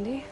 handy.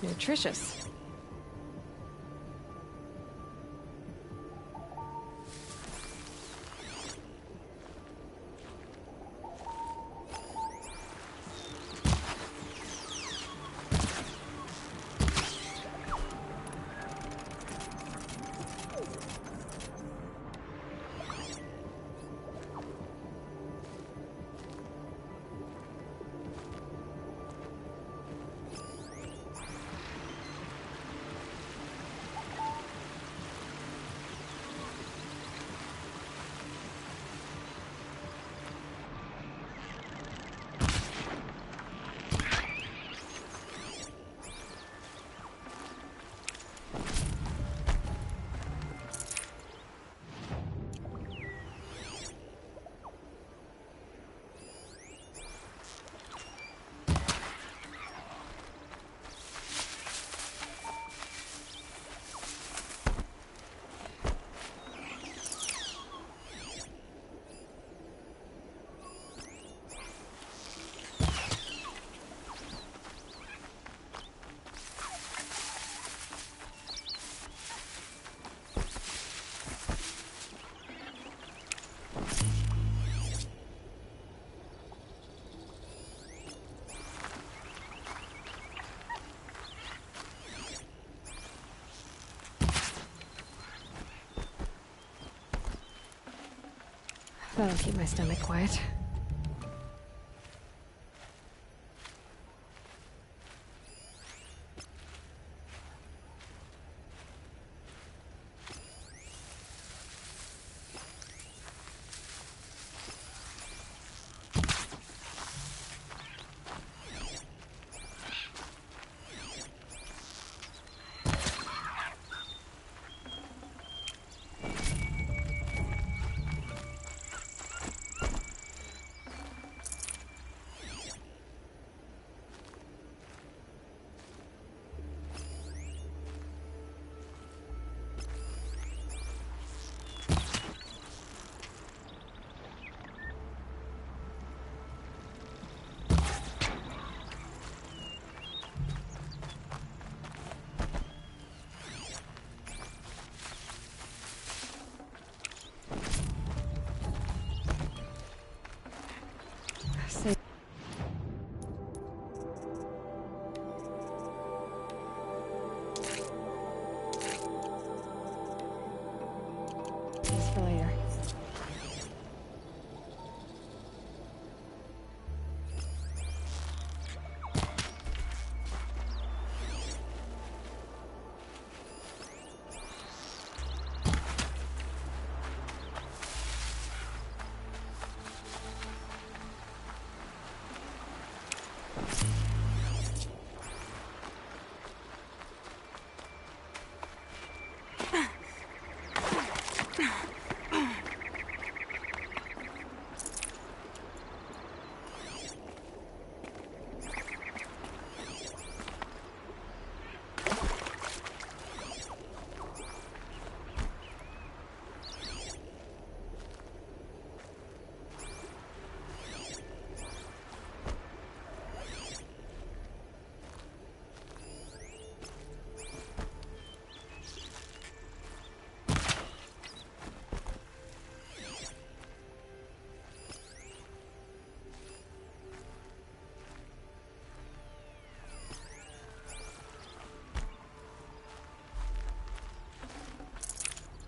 Nutritious. That'll keep my stomach quiet.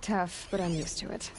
tough, but I'm used to it.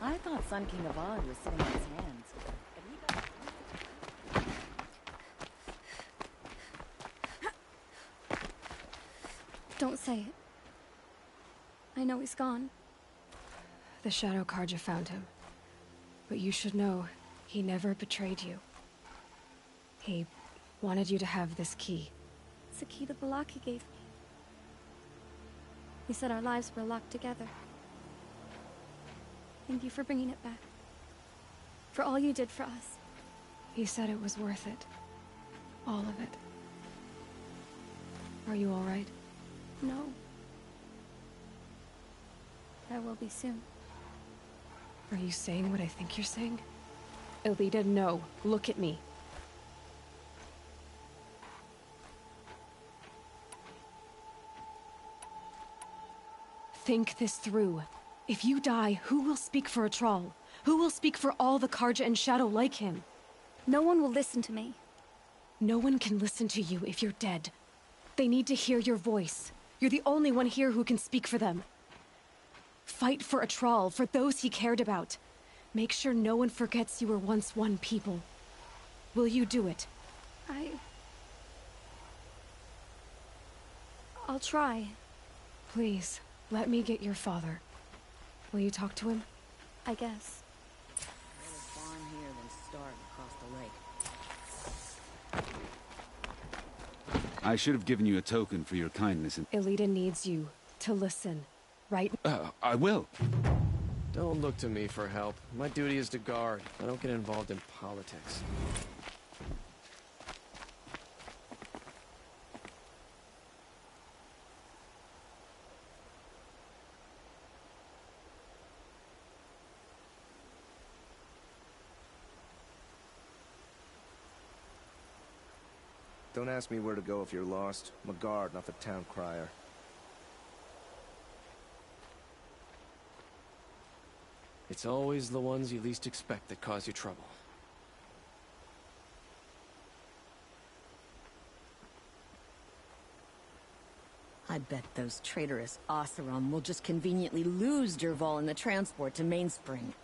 I thought Sun King Avad was sitting on his hands, but he got... Don't say it. I know he's gone. The Shadow Carja found him. But you should know, he never betrayed you. He wanted you to have this key. It's the key that Bellaki gave me. He said our lives were locked together. Thank you for bringing it back. For all you did for us. He said it was worth it. All of it. Are you all right? No. I will be soon. Are you saying what I think you're saying? Elita, no. Look at me. Think this through. If you die, who will speak for Atral? Who will speak for all the Carja and Shadow like him? No one will listen to me. No one can listen to you if you're dead. They need to hear your voice. You're the only one here who can speak for them. Fight for Atral, for those he cared about. Make sure no one forgets you were once one people. Will you do it? I'll try. Please, let me get your father. Will you talk to him? I guess. Better farm here than starve across the lake. I should have given you a token for your kindness and... Elita needs you to listen, right? I will. Don't look to me for help. My duty is to guard. I don't get involved in politics. Don't ask me where to go if you're lost. I'm a guard, not the town crier. It's always the ones you least expect that cause you trouble. I bet those traitorous Oseram will just conveniently lose Dervahl in the transport to Mainspring.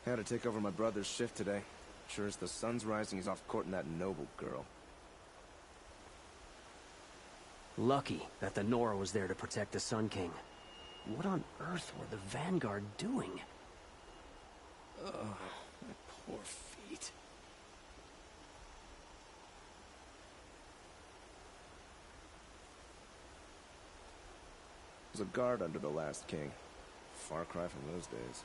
Had to take over my brother's shift today. Sure as the sun's rising, he's off courting that noble girl. Lucky that the Nora was there to protect the Sun King. What on earth were the Vanguard doing? Oh, my poor feet. Was a guard under the last king. Far cry from those days.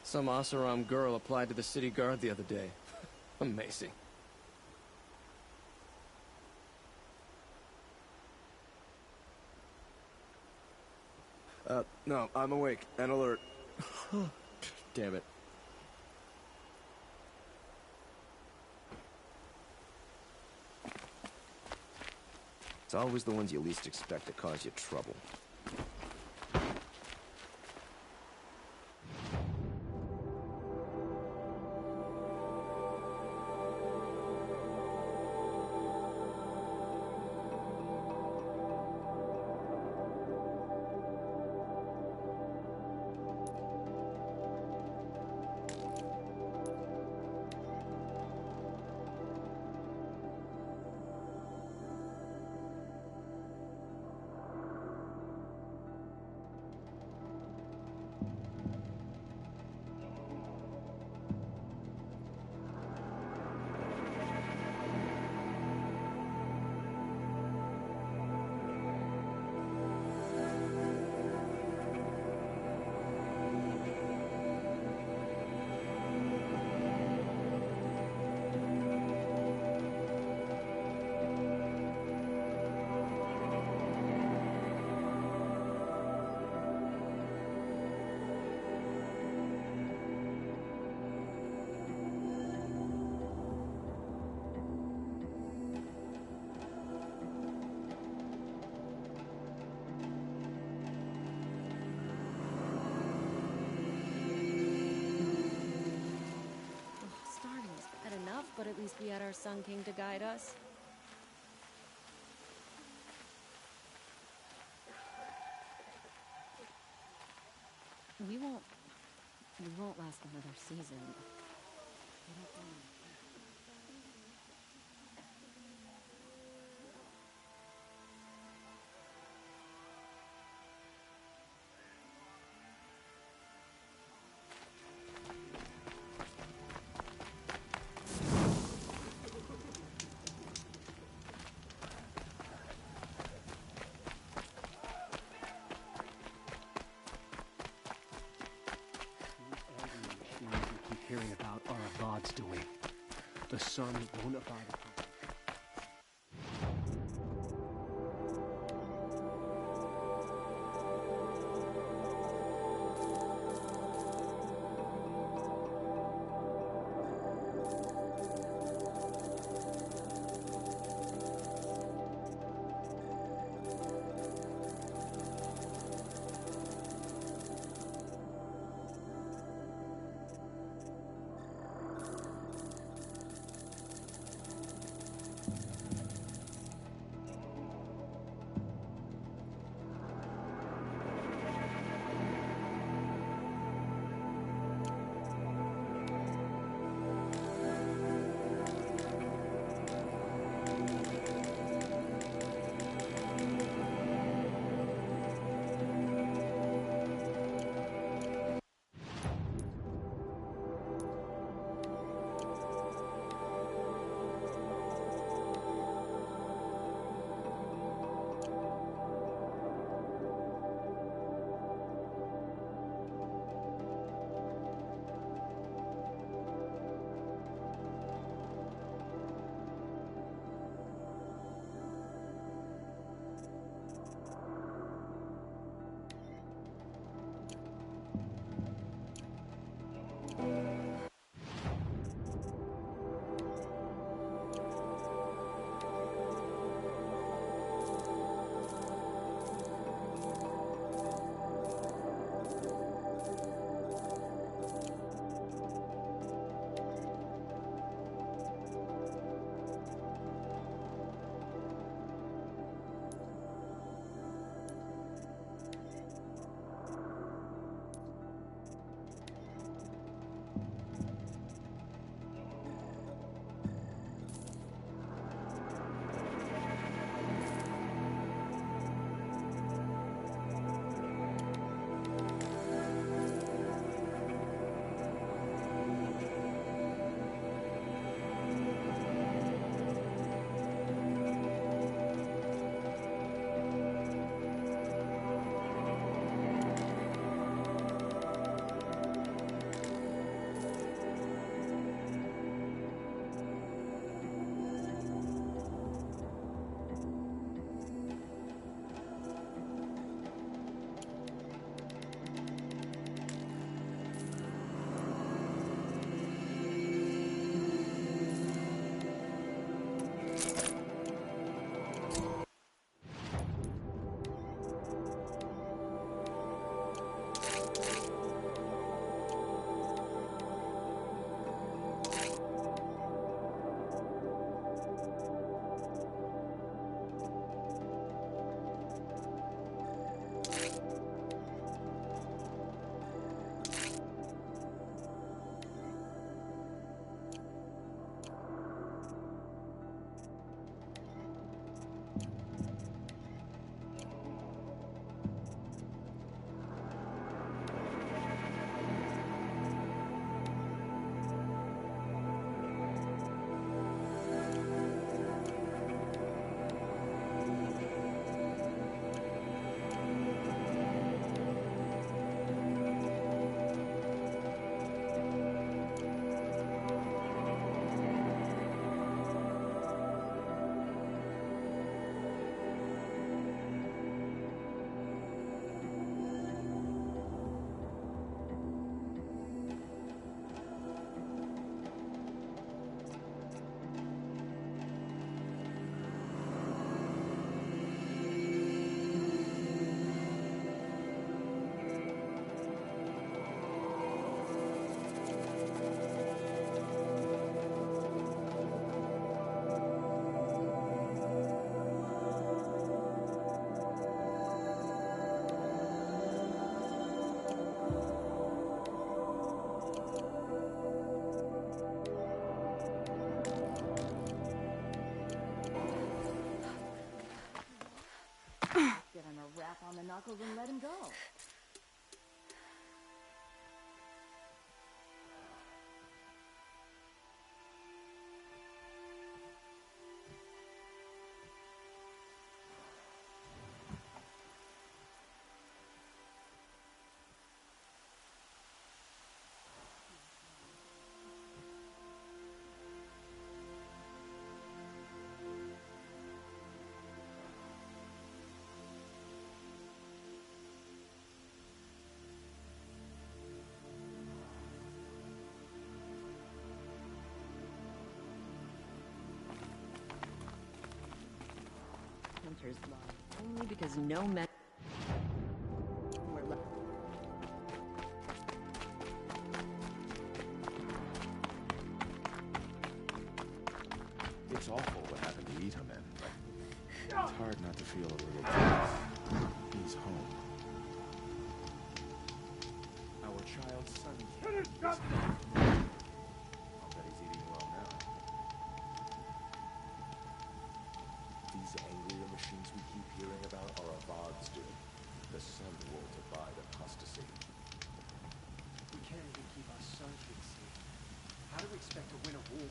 Some Oseram girl applied to the city guard the other day. Amazing. No, I'm awake and alert. Damn it. It's always the ones you least expect that cause you trouble. But at least we had our Sun King to guide us. We won't last another season. The sun won't abide. on the knuckles and let him go. Hunter's log, only because no men were left. It's awful what happened to Ita, man, but it's hard not to feel a little jealous. He's home. Our child's son. I'll bet he's eating well now. These angrier machines we keep hearing about are Avad's doing. The sun won't abide apostasy. We can't even keep our son kids safe. How do we expect to win a war?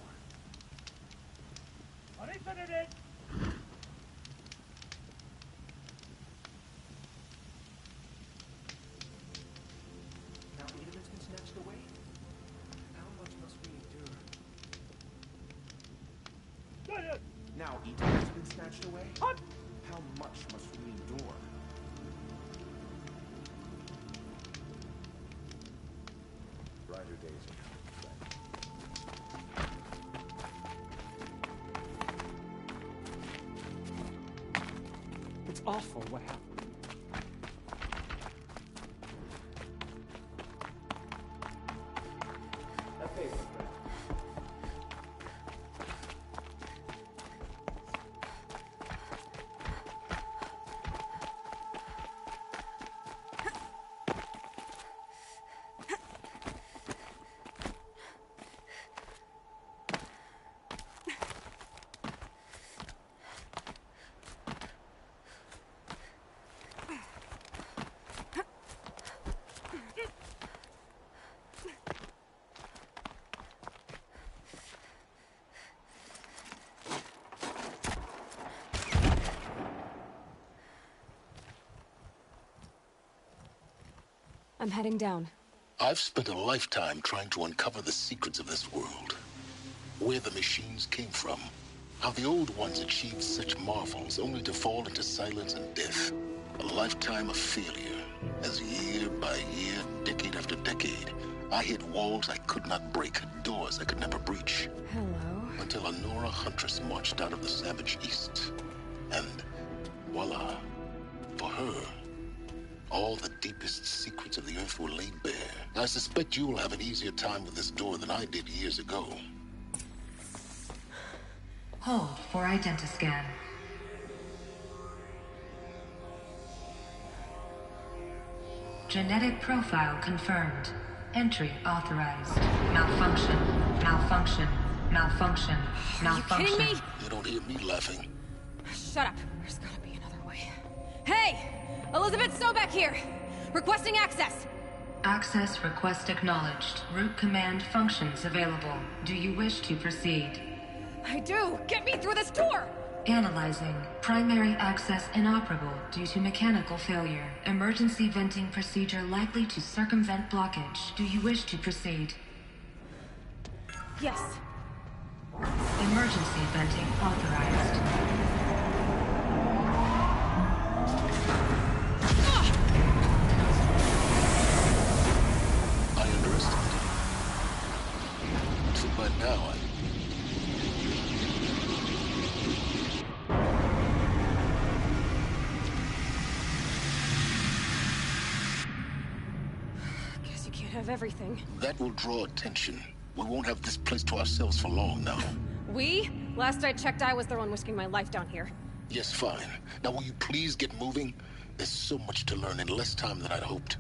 Now Edelman's been snatched away? How much must we endure? Now Edelman's been snatched away? How much must we endure? Brighter days are coming, friend. It's awful what happened. I'm heading down. I've spent a lifetime trying to uncover the secrets of this world. Where the machines came from. How the old ones achieved such marvels only to fall into silence and death. A lifetime of failure. As year by year, decade after decade, I hit walls I could not break, doors I could never breach. Hello. Until a Nora huntress marched out of the savage east. And voila. For her, all the deepest secrets of the Earth were laid bare. I suspect you will have an easier time with this door than I did years ago. Hold for identiscan. Genetic profile confirmed. Entry authorized. Malfunction. Malfunction. Malfunction. Malfunction. Are you kidding me? You don't hear me laughing. Shut up. There's gotta be another way. Hey! Elizabeth Sobek here! Requesting access! Access request acknowledged. Root command functions available. Do you wish to proceed? I do! Get me through this door! Analyzing. Primary access inoperable due to mechanical failure. Emergency venting procedure likely to circumvent blockage. Do you wish to proceed? Yes. Emergency venting authorized. I underestimated you. So by now, Guess you can't have everything. that will draw attention. We won't have this place to ourselves for long now. We? Last I checked, I was the one risking my life down here. Yes, fine. Now will you please get moving? There's so much to learn in less time than I'd hoped.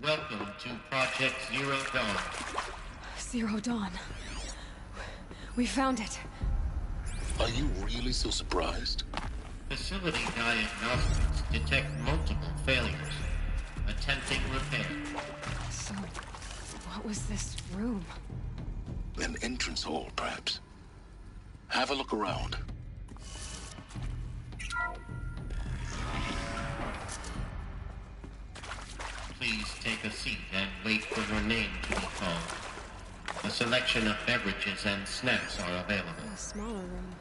Welcome to Project Zero Dawn. Zero Dawn. We found it. Are you really so surprised? Facility diagnostics detect multiple failures. Attempting repair. So, what was this room? An entrance hall, perhaps. Have a look around. Please take a seat and wait for your name to be called. A selection of beverages and snacks are available. A smaller room.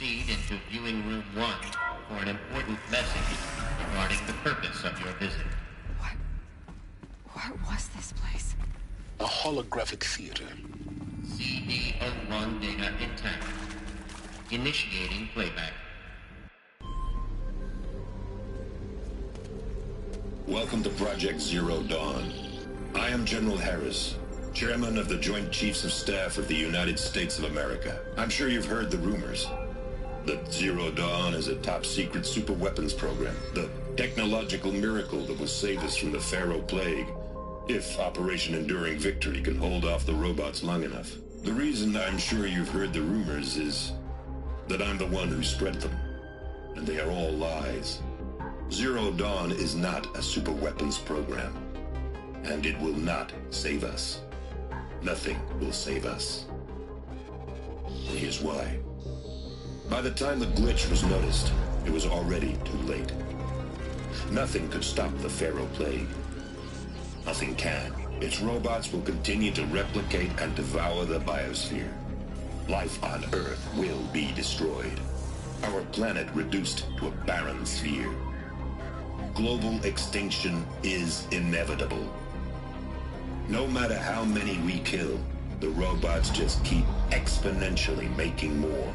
proceed into viewing room 1 for an important message regarding the purpose of your visit. What was this place? A holographic theater. CD01 data intact. Initiating playback. Welcome to Project Zero Dawn. I am General Harris, Chairman of the Joint Chiefs of Staff of the United States of America. I'm sure you've heard the rumors that Zero Dawn is a top-secret super-weapons program, the technological miracle that will save us from the Pharaoh Plague, if Operation Enduring Victory can hold off the robots long enough. The reason I'm sure you've heard the rumors is that I'm the one who spread them, and they are all lies. Zero Dawn is not a super-weapons program, and it will not save us. Nothing will save us. And here's why. By the time the glitch was noticed, it was already too late. Nothing could stop the Pharaoh Plague. Nothing can. Its robots will continue to replicate and devour the biosphere. Life on Earth will be destroyed. Our planet reduced to a barren sphere. Global extinction is inevitable. No matter how many we kill, the robots just keep exponentially making more.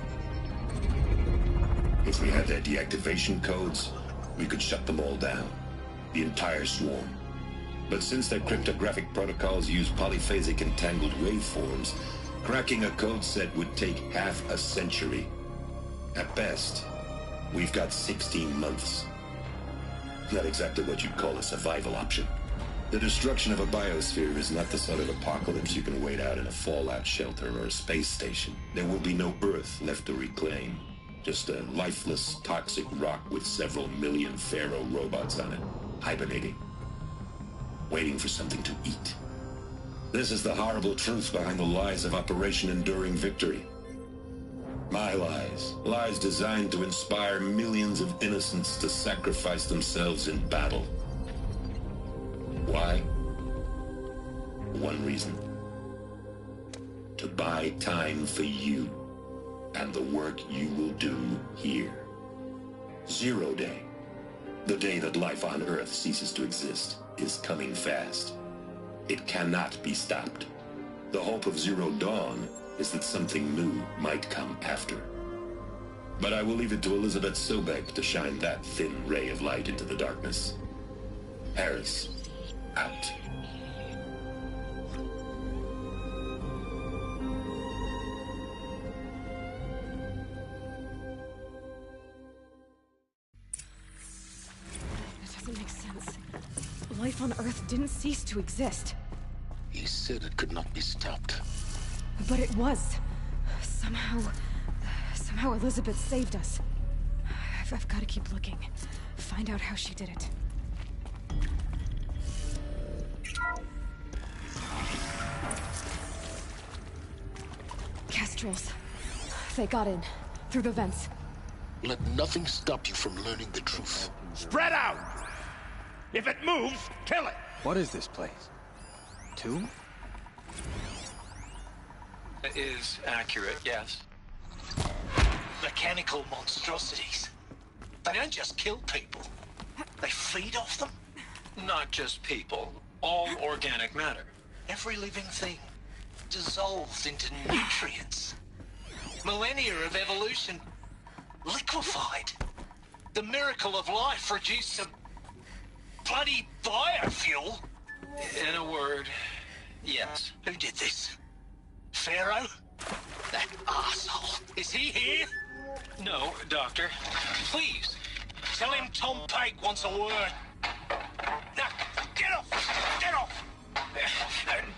If we had their deactivation codes, we could shut them all down. The entire swarm. But since their cryptographic protocols use polyphasic entangled waveforms, cracking a code set would take half a century. At best, we've got 16 months. Not exactly what you'd call a survival option. The destruction of a biosphere is not the sort of apocalypse you can wait out in a fallout shelter or a space station. There will be no Earth left to reclaim. Just a lifeless, toxic rock with several million Pharaoh robots on it, hibernating, waiting for something to eat. This is the horrible truth behind the lies of Operation Enduring Victory. My lies. Lies designed to inspire millions of innocents to sacrifice themselves in battle. Why? One reason. To buy time for you and the work you will do here. Zero Day. The day that life on Earth ceases to exist is coming fast. It cannot be stopped. The hope of Zero Dawn is that something new might come after. But I will leave it to Elizabeth Sobek to shine that thin ray of light into the darkness. Harris, out. That doesn't make sense. Life on Earth didn't cease to exist. He said it could not be stopped. But it was. Somehow Elizabeth saved us. I've got to keep looking. Find out how she did it. Kestrels. They got in. Through the vents. Let nothing stop you from learning the truth. Spread out! If it moves, kill it! What is this place? Tomb? It is accurate, yes. Mechanical monstrosities. They don't just kill people. They feed off them. Not just people. All organic matter. Every living thing dissolved into nutrients. Millennia of evolution liquefied. The miracle of life reduced to bloody biofuel. In a word, yes. Who did this? Pharaoh? That arsehole. Is he here? No, Doctor. Please. Tell him Tom Pake wants a word. Now, get off! Get off!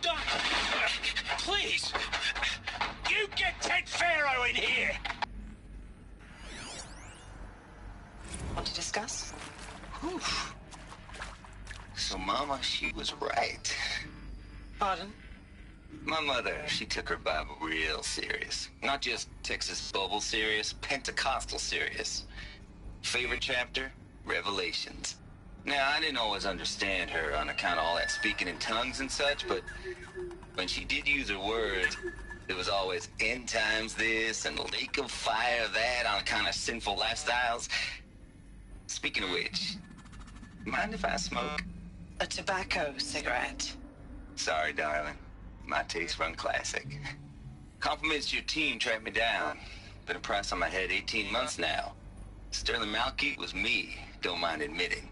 Doctor, please. You get Ted Pharaoh in here! Want to discuss? Whew. So Mama, she was right. Pardon? My mother, she took her Bible real serious. Not just Texas Bubble serious, Pentecostal serious. Favorite chapter? Revelations. Now, I didn't always understand her on account of all that speaking in tongues and such, but when she did use her words, There was always end times this and lake of fire that on kind of sinful lifestyles. Speaking of which, mind if I smoke? A tobacco cigarette. Sorry, darling. My taste run classic. Compliments to your team tracked me down. Been a price on my head 18 months now. Sterling Malkeet was me, don't mind admitting.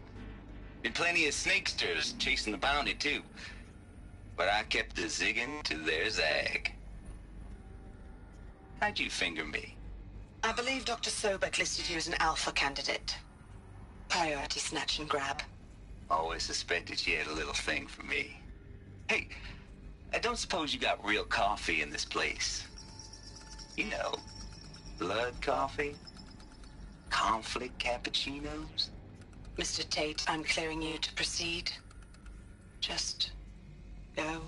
Been plenty of snakesters chasing the bounty, too. But I kept the zigging to their zag. How'd you finger me? I believe Dr. Sobek listed you as an alpha candidate. Priority snatch and grab. Always suspected she had a little thing for me. Hey, I don't suppose you got real coffee in this place. You know, blood coffee? Conflict cappuccinos? Mr. Tate, I'm clearing you to proceed. Just go.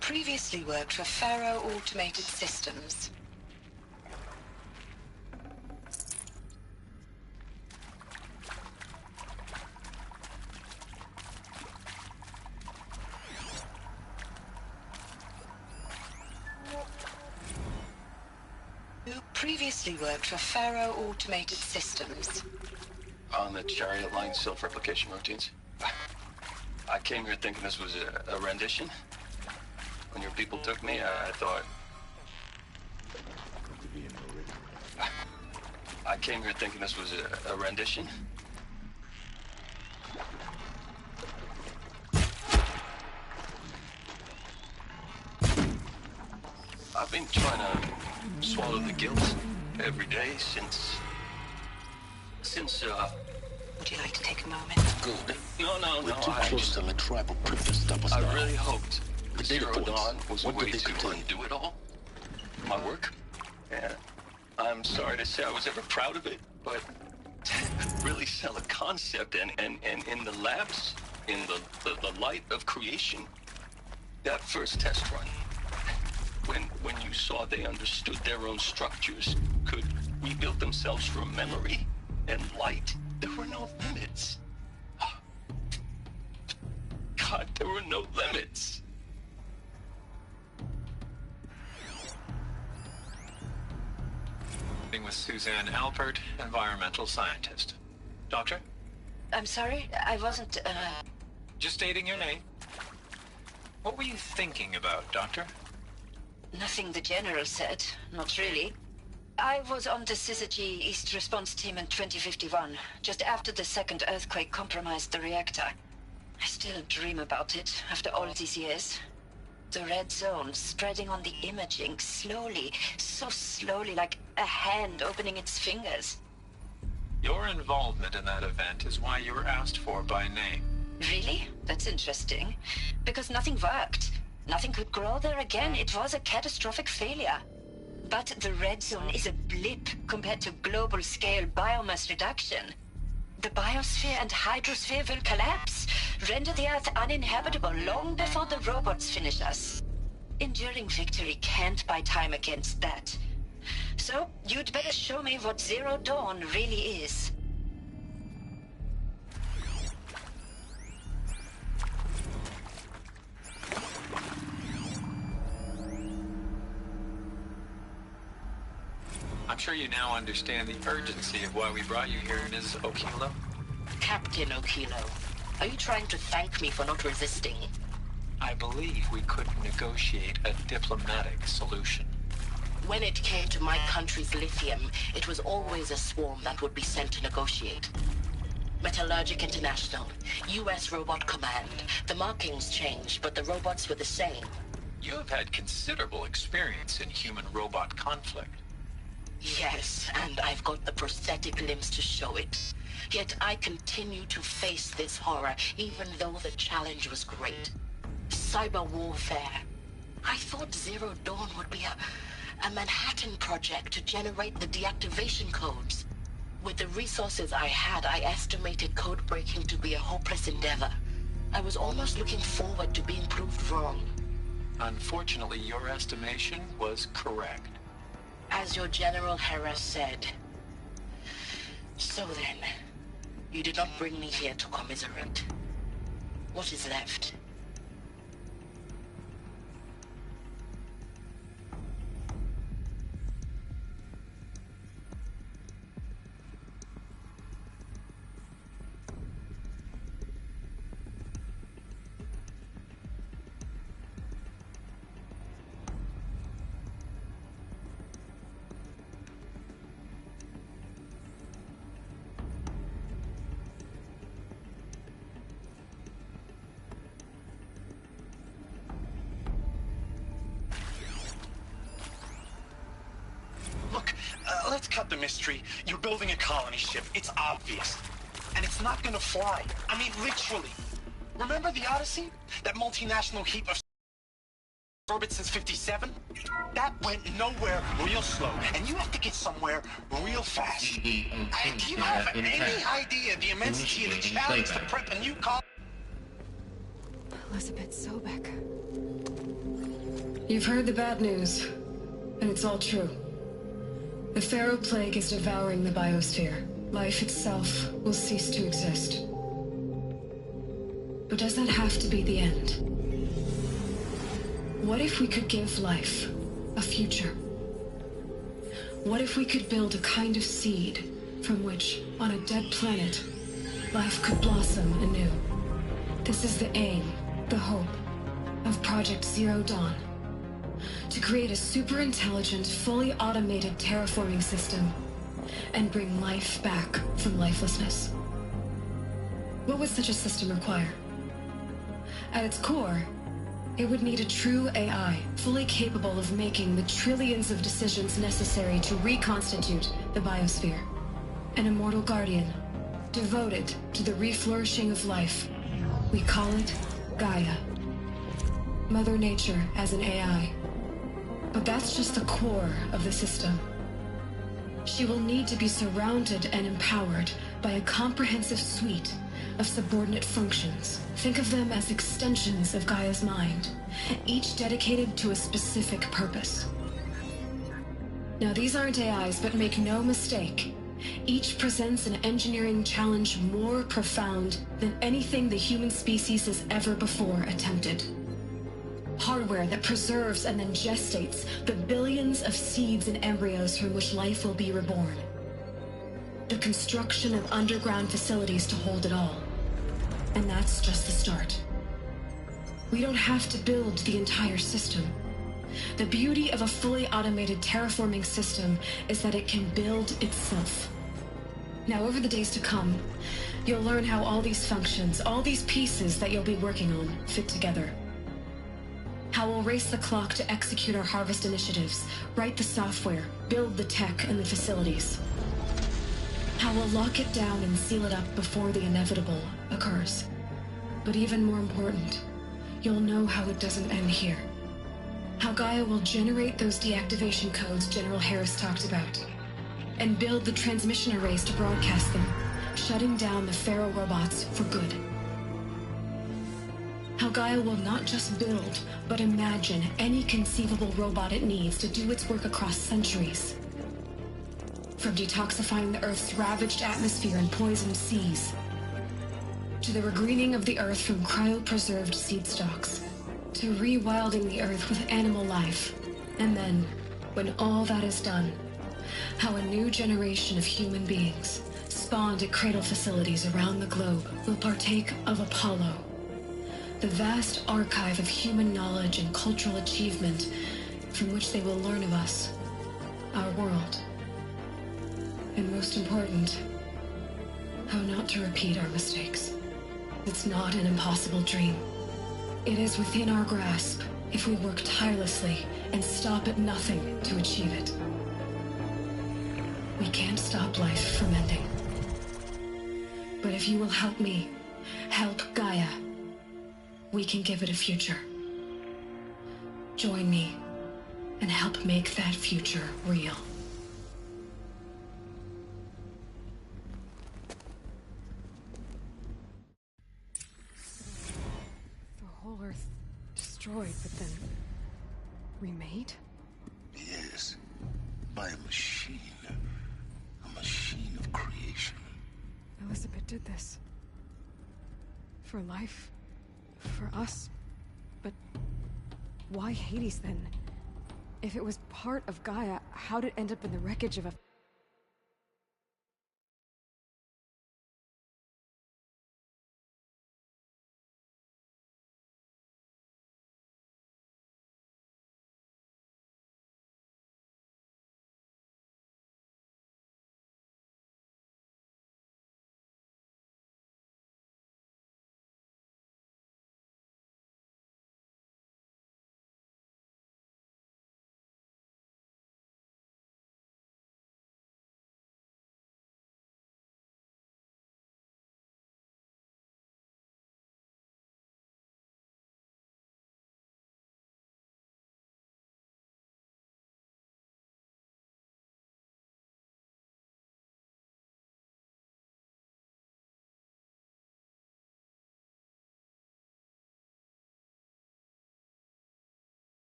Previously worked for Faro Automated Systems. Who previously worked for Faro Automated Systems. On the Chariot Line self-replication routines. I came here thinking this was a rendition. When your people took me, I thought... I came here thinking this was a rendition. I've been trying to swallow the guilt every day since... Would you like to take a moment? Good. No. We're too close to the tribal crypt to stop us now. I really hoped The Zero data Dawn points. was a What way did they to contain? undo it all. My work. Yeah. I'm sorry to say I was ever proud of it, but really sell a concept and in the labs, in the light of creation, that first test run, when you saw they understood their own structures, could rebuild themselves from memory and light, there were no limits. God, there were no limits. With Suzanne Alpert, environmental scientist. Doctor? I'm sorry, I wasn't, Just stating your name. What were you thinking about, Doctor? Nothing the General said. Not really. I was on the Syzygy East Response Team in 2051, just after the second earthquake compromised the reactor. I still dream about it, after all these years. The red zone spreading on the imaging, slowly, so slowly, like a hand opening its fingers. Your involvement in that event is why you were asked for by name. Really? That's interesting. Because nothing worked. Nothing could grow there again. It was a catastrophic failure. But the red zone is a blip compared to global-scale biomass reduction. The biosphere and hydrosphere will collapse, render the Earth uninhabitable long before the robots finish us. Enduring victory can't buy time against that. So, you'd better show me what Zero Dawn really is. I'm sure you now understand the urgency of why we brought you here, Ms. Okilo. Captain Okilo, are you trying to thank me for not resisting? I believe we could negotiate a diplomatic solution. When it came to my country's lithium, it was always a swarm that would be sent to negotiate. Metallurgic International, U.S. Robot Command. The markings changed, but the robots were the same. You have had considerable experience in human-robot conflict. Yes, and I've got the prosthetic limbs to show it. Yet I continue to face this horror, even though the challenge was great. Cyber warfare. I thought Zero Dawn would be a Manhattan project to generate the deactivation codes. With the resources I had, I estimated code breaking to be a hopeless endeavor. I was almost looking forward to being proved wrong. Unfortunately, your estimation was correct. As your General Harris said. So then, you did not bring me here to commiserate. What is left? Let's cut the mystery. You're building a colony ship. It's obvious. And it's not gonna fly. I mean, literally. Remember the Odyssey? That multinational heap of orbit since 57? That went nowhere real slow. And you have to get somewhere real fast. Do you have any idea the immensity of the challenge to prep a new colony? Elizabeth Sobek. You've heard the bad news, and it's all true. The Pharaoh Plague is devouring the biosphere. Life itself will cease to exist. But does that have to be the end? What if we could give life a future? What if we could build a kind of seed from which, on a dead planet, life could blossom anew? This is the aim, the hope, of Project Zero Dawn. To create a super-intelligent, fully automated terraforming system and bring life back from lifelessness. What would such a system require? At its core, it would need a true AI, fully capable of making the trillions of decisions necessary to reconstitute the biosphere. An immortal guardian, devoted to the reflourishing of life. We call it Gaia. Mother Nature as an AI. But that's just the core of the system. She will need to be surrounded and empowered by a comprehensive suite of subordinate functions. Think of them as extensions of Gaia's mind, each dedicated to a specific purpose. Now, these aren't AIs, but make no mistake, each presents an engineering challenge more profound than anything the human species has ever before attempted. Hardware that preserves and then gestates the billions of seeds and embryos from which life will be reborn. The construction of underground facilities to hold it all. And that's just the start. We don't have to build the entire system. The beauty of a fully automated terraforming system is that it can build itself. Now, over the days to come, you'll learn how all these functions, all these pieces that you'll be working on, fit together. How we'll race the clock to execute our harvest initiatives, write the software, build the tech and the facilities. How we'll lock it down and seal it up before the inevitable occurs. But even more important, you'll know how it doesn't end here. How Gaia will generate those deactivation codes General Harris talked about, and build the transmission arrays to broadcast them, shutting down the Pharaoh robots for good. How Gaia will not just build, but imagine any conceivable robot it needs to do its work across centuries. From detoxifying the Earth's ravaged atmosphere and poisoned seas, to the regreening of the Earth from cryopreserved seed stalks, to rewilding the Earth with animal life. And then, when all that is done, how a new generation of human beings, spawned at cradle facilities around the globe, will partake of Apollo, the vast archive of human knowledge and cultural achievement from which they will learn of us, our world. And most important, how not to repeat our mistakes. It's not an impossible dream. It is within our grasp if we work tirelessly and stop at nothing to achieve it. We can't stop life from ending. But if you will help me, help Gaia, we can give it a future. Join me and help make that future real. The whole Earth destroyed, but then remade? Yes, by a machine. A machine of creation. Elizabeth did this. For life. For us. But why Hades then? If it was part of Gaia, how'd it end up in the wreckage of a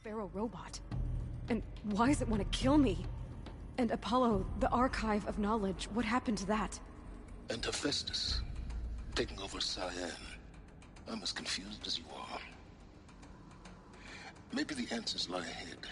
Pharaoh robot. And why does it want to kill me? And Apollo, the Archive of Knowledge, what happened to that? And Hephaestus, taking over Cyan. I'm as confused as you are. Maybe the answers lie ahead.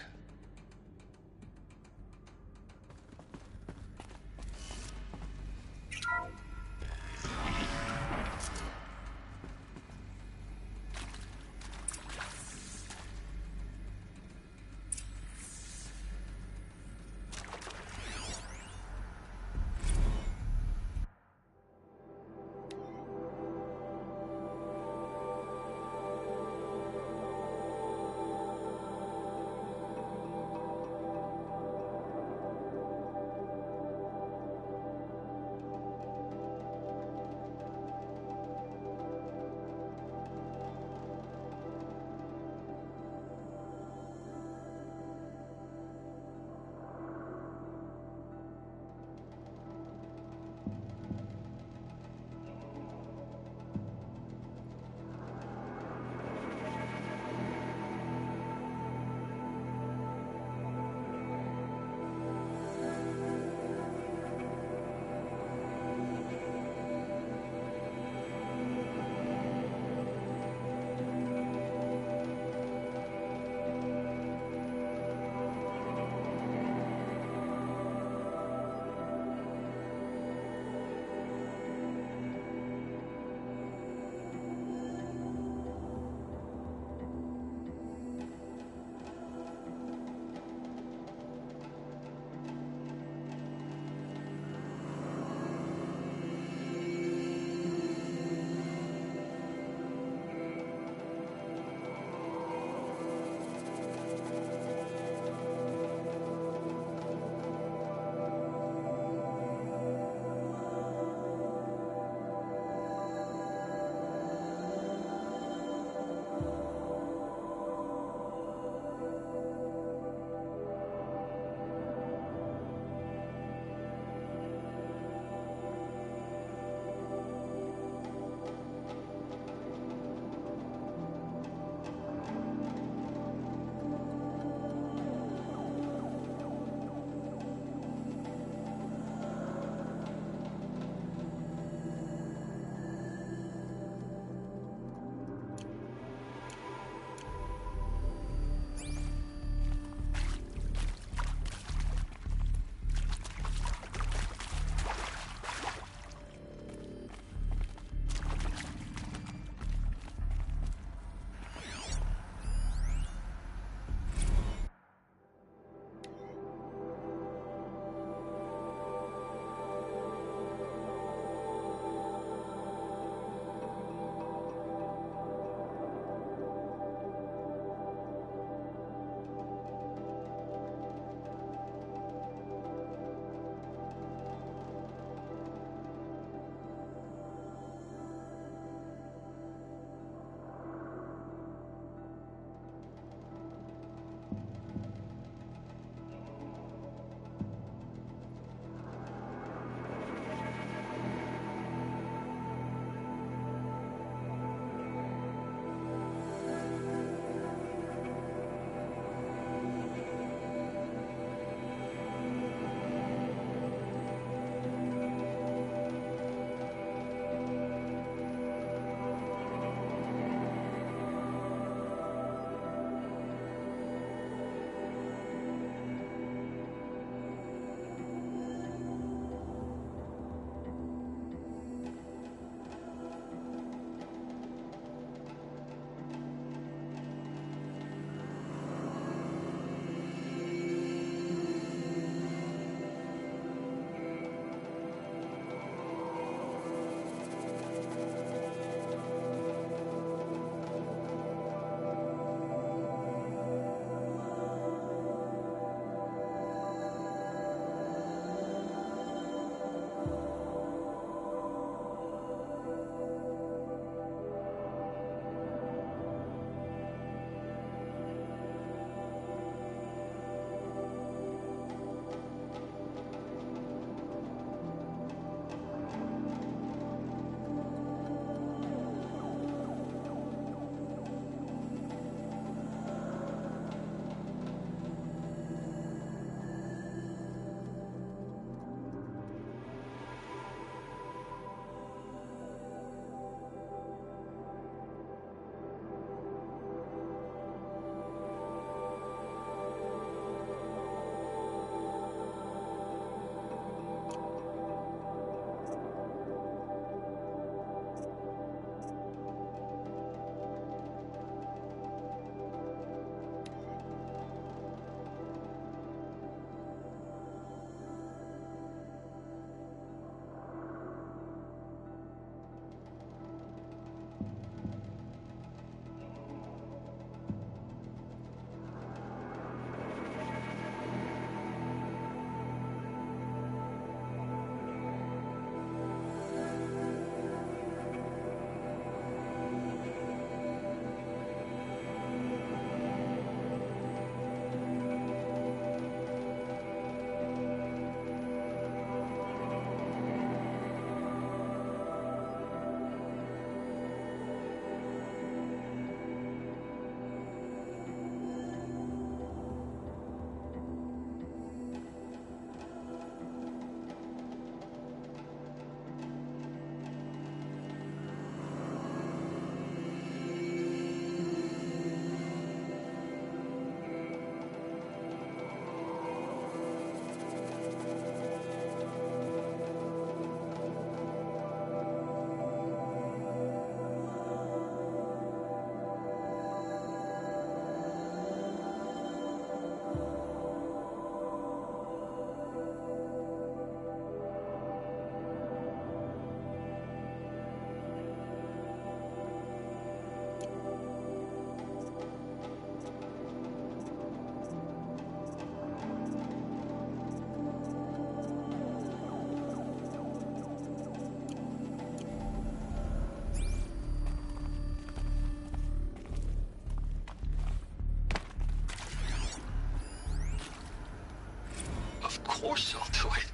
course I'll do it.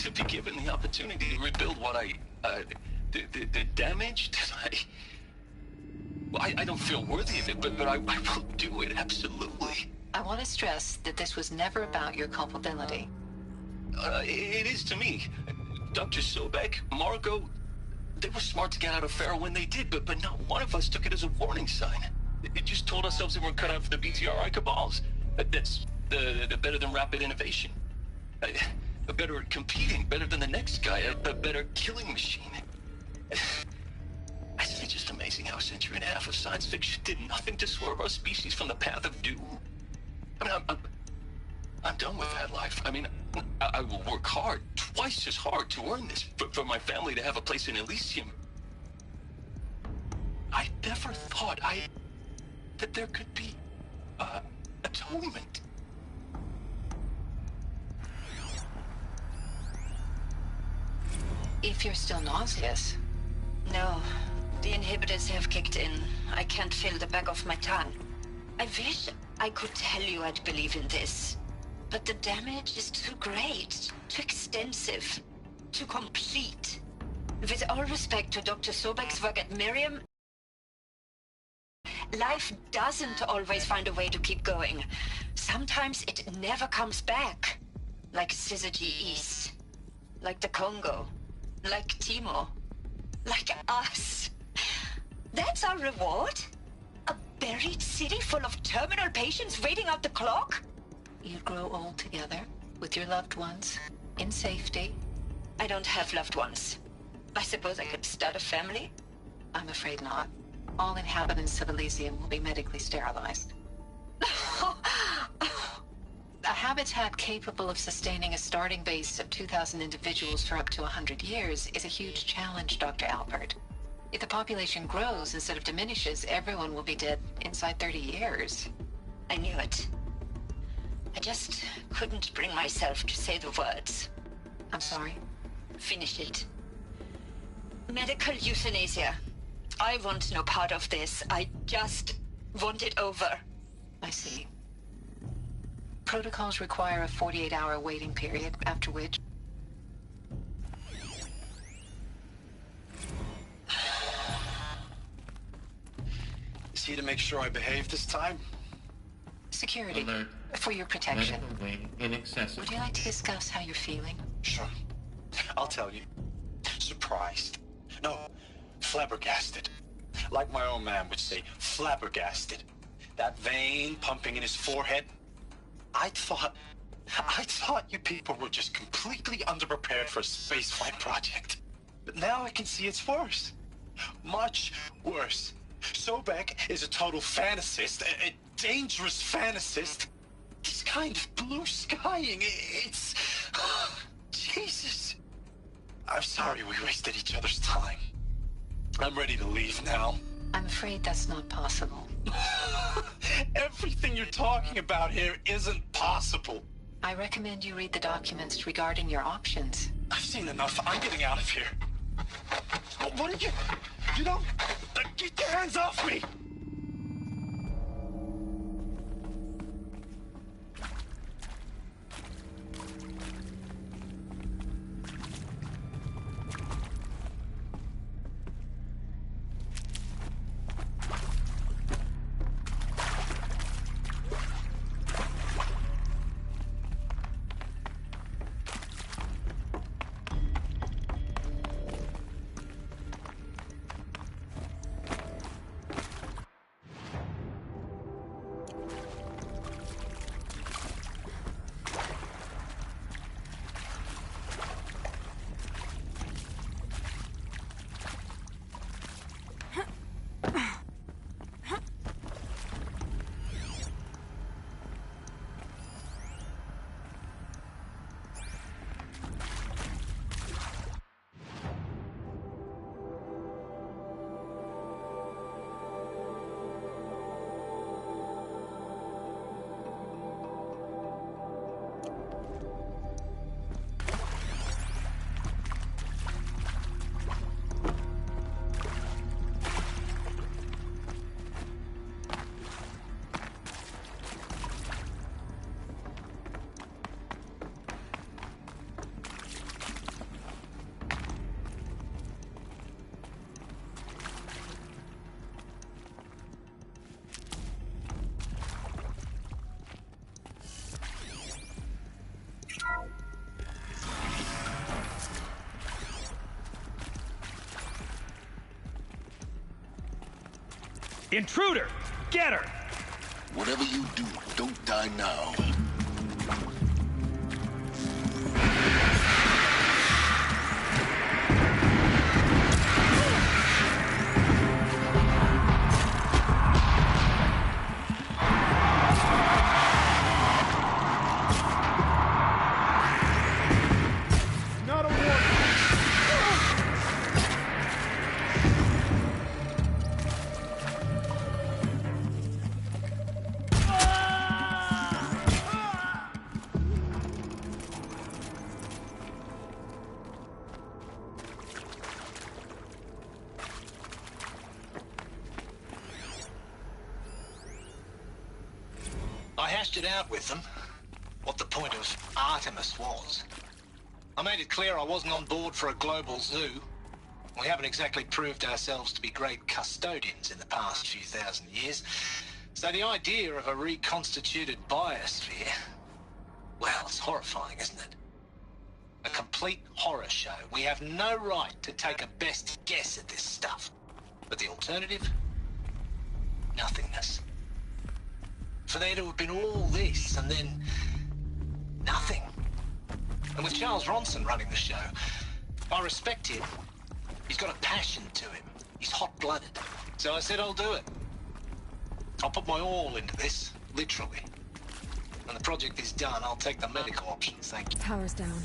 To be given the opportunity to rebuild what the damage that I don't feel worthy of it, but I will do it, absolutely. I want to stress that this was never about your culpability. It is to me. Dr. Sobek, Margot, they were smart to get out of Pharaoh when they did, but not one of us took it as a warning sign. It just told ourselves that we're cut out for the BTRI cabals. That's the better than rapid innovation. Better at competing, better than the next guy, a better killing machine. It's just amazing how a century and a half of science fiction did nothing to swerve our species from the path of doom. I mean, I'm done with that life. I mean, I will work hard, twice as hard to earn this, for my family to have a place in Elysium. I never thought that there could be atonement. If you're still nauseous. No, the inhibitors have kicked in. I can't feel the back of my tongue. I wish I could tell you I'd believe in this. But the damage is too great, too extensive, too complete. With all respect to Dr. Sobek's work at Miriam, life doesn't always find a way to keep going. Sometimes it never comes back. Like Syzygy East. Like the Congo. Like Timo. Like us. That's our reward? A buried city full of terminal patients waiting out the clock? You'd grow old together, with your loved ones, in safety. I don't have loved ones. I suppose I could start a family? I'm afraid not. All inhabitants of Elysium will be medically sterilized. A habitat capable of sustaining a starting base of 2,000 individuals for up to 100 years is a huge challenge, Dr. Alpert. If the population grows instead of diminishes, everyone will be dead inside 30 years. I knew it. I just couldn't bring myself to say the words. I'm sorry. Finish it. Medical euthanasia. I want no part of this. I just want it over. I see. Protocols require a 48-hour waiting period, after which... Is he to make sure I behave this time? Security. Alert. For your protection. Medical wing inaccessible. Would you like to discuss how you're feeling? Sure. I'll tell you. Surprised. No, flabbergasted. Like my own man would say, flabbergasted. That vein pumping in his forehead. I thought you people were just completely underprepared for a spaceflight project. But now I can see it's worse. Much worse. Sobek is a total fantasist, a dangerous fantasist. This kind of blue skying, it's... Jesus. I'm sorry we wasted each other's time. I'm ready to leave now. I'm afraid that's not possible. Everything you're talking about here isn't possible. I recommend you read the documents regarding your options. I've seen enough. I'm getting out of here. What are you... You don't... Get your hands off me! Intruder! Get her! Whatever you do, don't die now. I hashed it out with them, what the point of Artemis was. I made it clear I wasn't on board for a global zoo. We haven't exactly proved ourselves to be great custodians in the past few thousand years. So the idea of a reconstituted biosphere, well, it's horrifying, isn't it? A complete horror show. We have no right to take a best guess at this stuff. But the alternative? Nothingness. For there to have been all this, and then nothing. And with Charles Ronson running the show, I respect him. He's got a passion to him. He's hot-blooded. So I said I'll do it. I'll put my all into this, literally. When the project is done, I'll take the medical option, thank you. Power's down.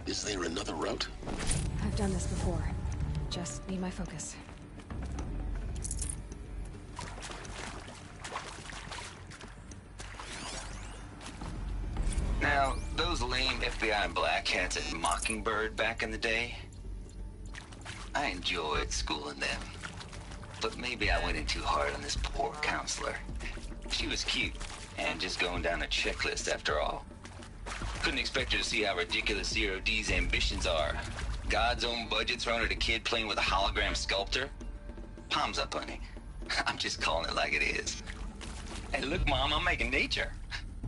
Is there another route? I've done this before. Just need my focus. Now, those lame FBI black hats at Mockingbird back in the day, I enjoyed schooling them. But maybe I went in too hard on this poor counselor. She was cute, and just going down a checklist after all. Couldn't expect her to see how ridiculous Zero D's ambitions are. God's own budget thrown at a kid playing with a hologram sculptor? Palms up, honey. I'm just calling it like it is. Hey, look, Mom, I'm making nature.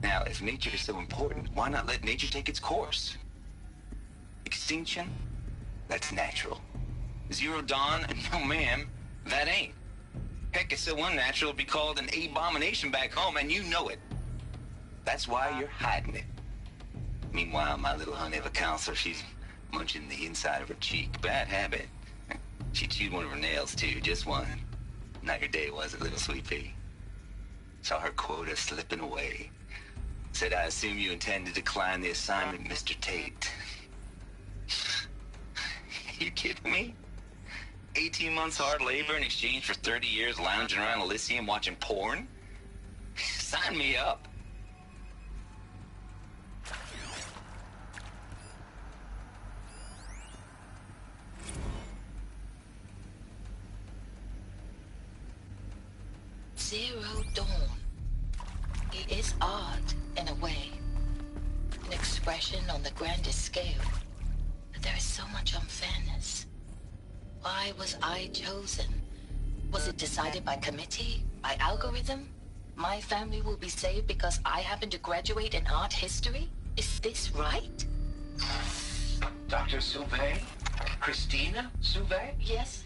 Now, if nature is so important, why not let nature take its course? Extinction? That's natural. Zero Dawn? No, ma'am, that ain't. Heck, it's so unnatural it'd be called an abomination back home, and you know it. That's why you're hiding it. Meanwhile, my little honey of a counselor, she's munching the inside of her cheek. Bad habit. She chewed one of her nails, too, just one. Not your day, was it, little sweet pea? Saw her quota slipping away. Said, I assume you intend to decline the assignment, Mr. Tate. You kidding me? 18 months hard labor in exchange for 30 years lounging around Elysium watching porn? Sign me up. Zero Dawn. It is art, in a way. An expression on the grandest scale. But there is so much unfairness. Why was I chosen? Was it decided by committee? By algorithm? My family will be saved because I happen to graduate in art history? Is this right? Dr. Sauvé? Christina Sauvé? Yes.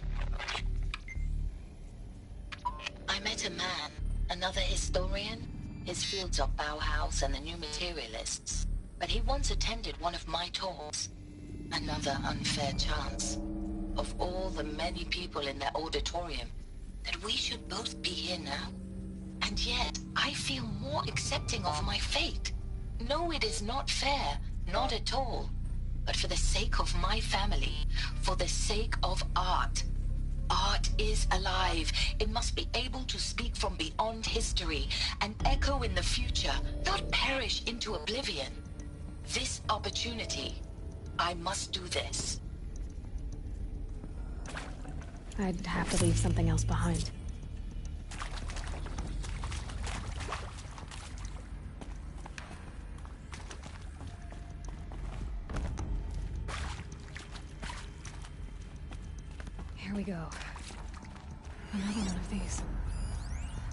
I met a man, another historian. His fields are Bauhaus and the New Materialists. But he once attended one of my talks. Another unfair chance. Of all the many people in that auditorium, that we should both be here now. And yet, I feel more accepting of my fate. No, it is not fair. Not at all. But for the sake of my family, for the sake of art. Art is alive. It must be able to speak from beyond history and echo in the future, not perish into oblivion. This opportunity, I must do this. I'd have to leave something else behind. Here we go. Another one of these.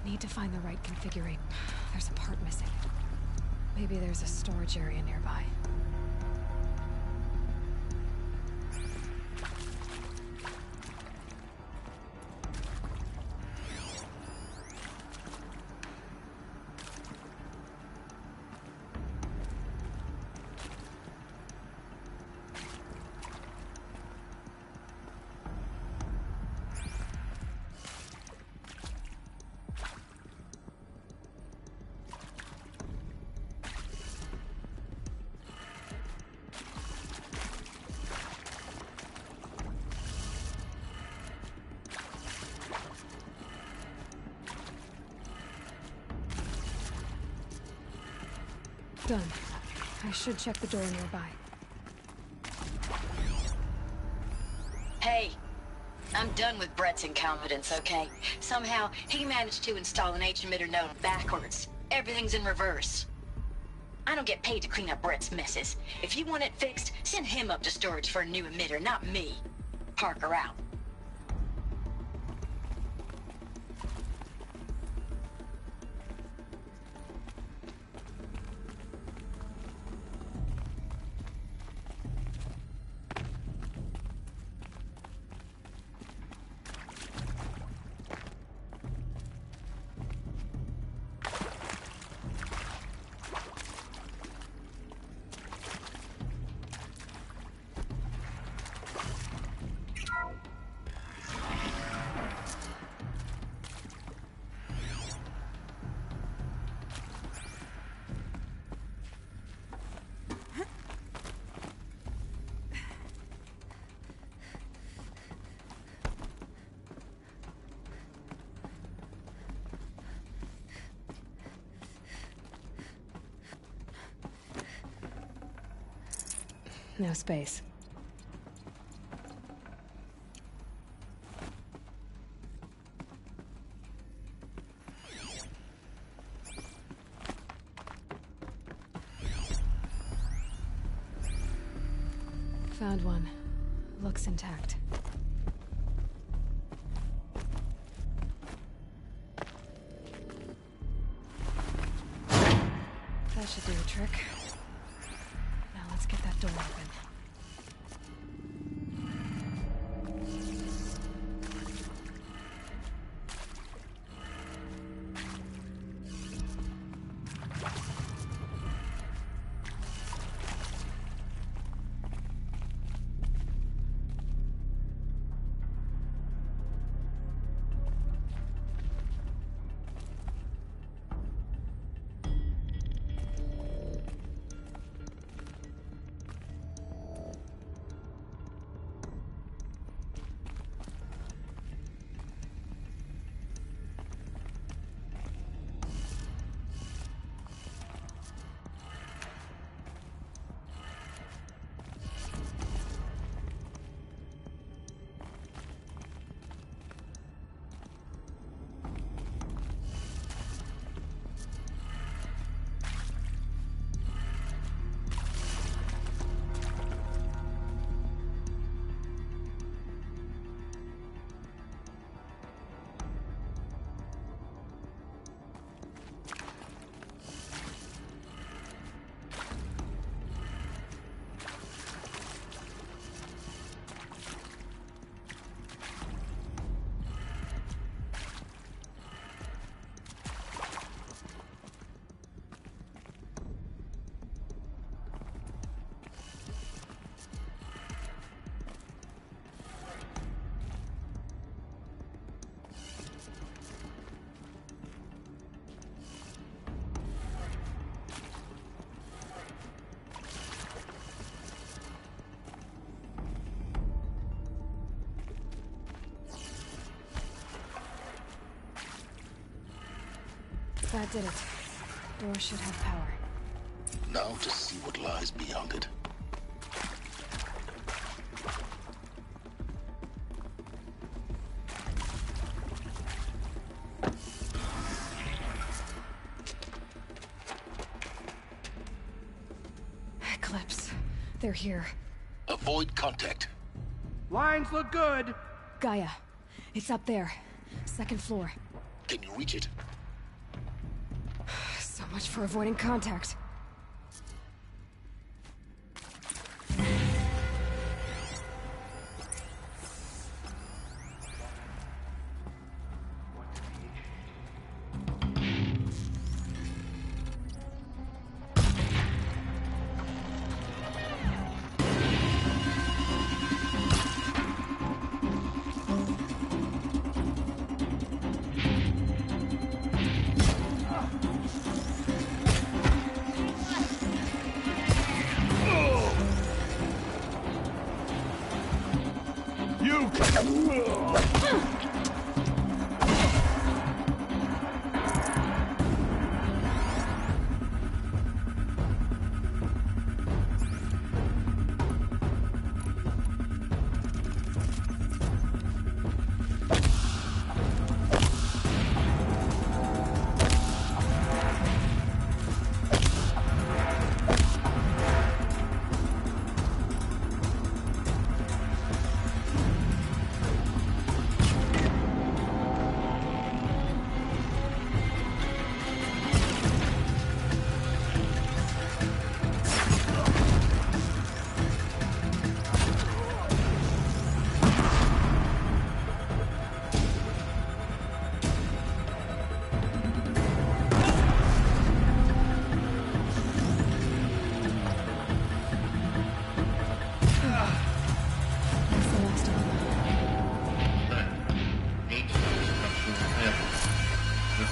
Need to find the right configuration. There's a part missing. Maybe there's a storage area nearby. Done. I should check the door nearby. Hey, I'm done with Brett's incompetence, okay? Somehow, he managed to install an H-emitter node backwards. Everything's in reverse. I don't get paid to clean up Brett's messes. If you want it fixed, send him up to storage for a new emitter, not me. Parker out. No space. Found one. Looks intact. That should do the trick. Now let's get that door open. That did it. Door should have power. Now to see what lies beyond it. Eclipse. They're here. Avoid contact. Lines look good. Gaia. It's up there. Second floor. Can you reach it? So much for avoiding contact.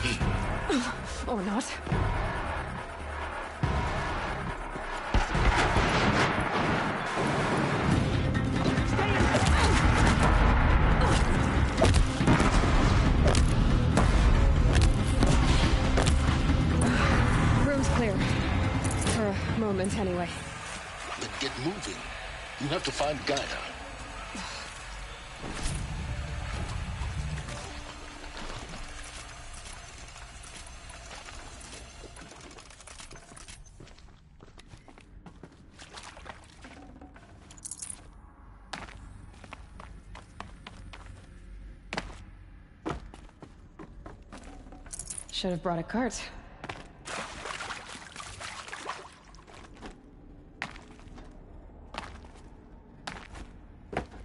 heat. Or not. Room's clear. For a moment, anyway. Then get moving. You have to find Gaia. Should have brought a cart.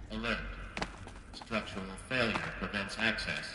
Alert. Structural failure prevents access.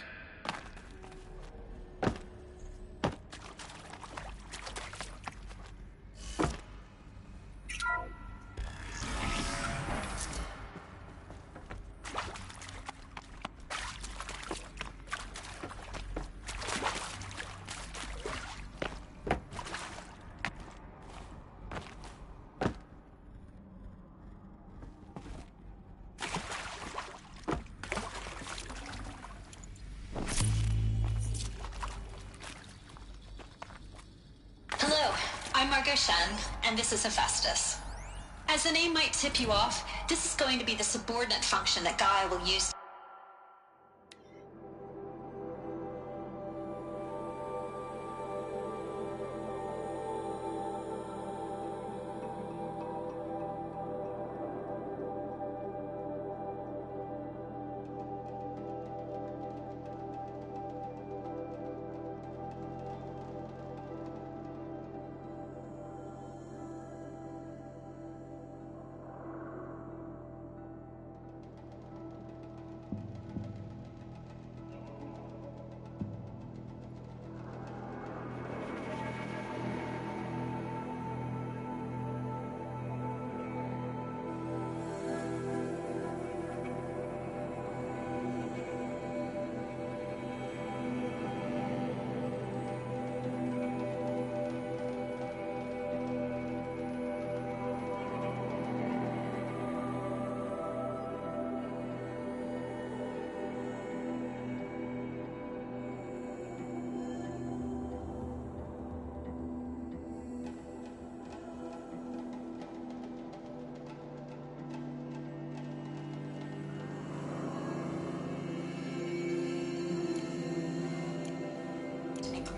Hello, I'm Margot Shen, and this is Hephaestus. As the name might tip you off, this is going to be the subordinate function that Gaia will use.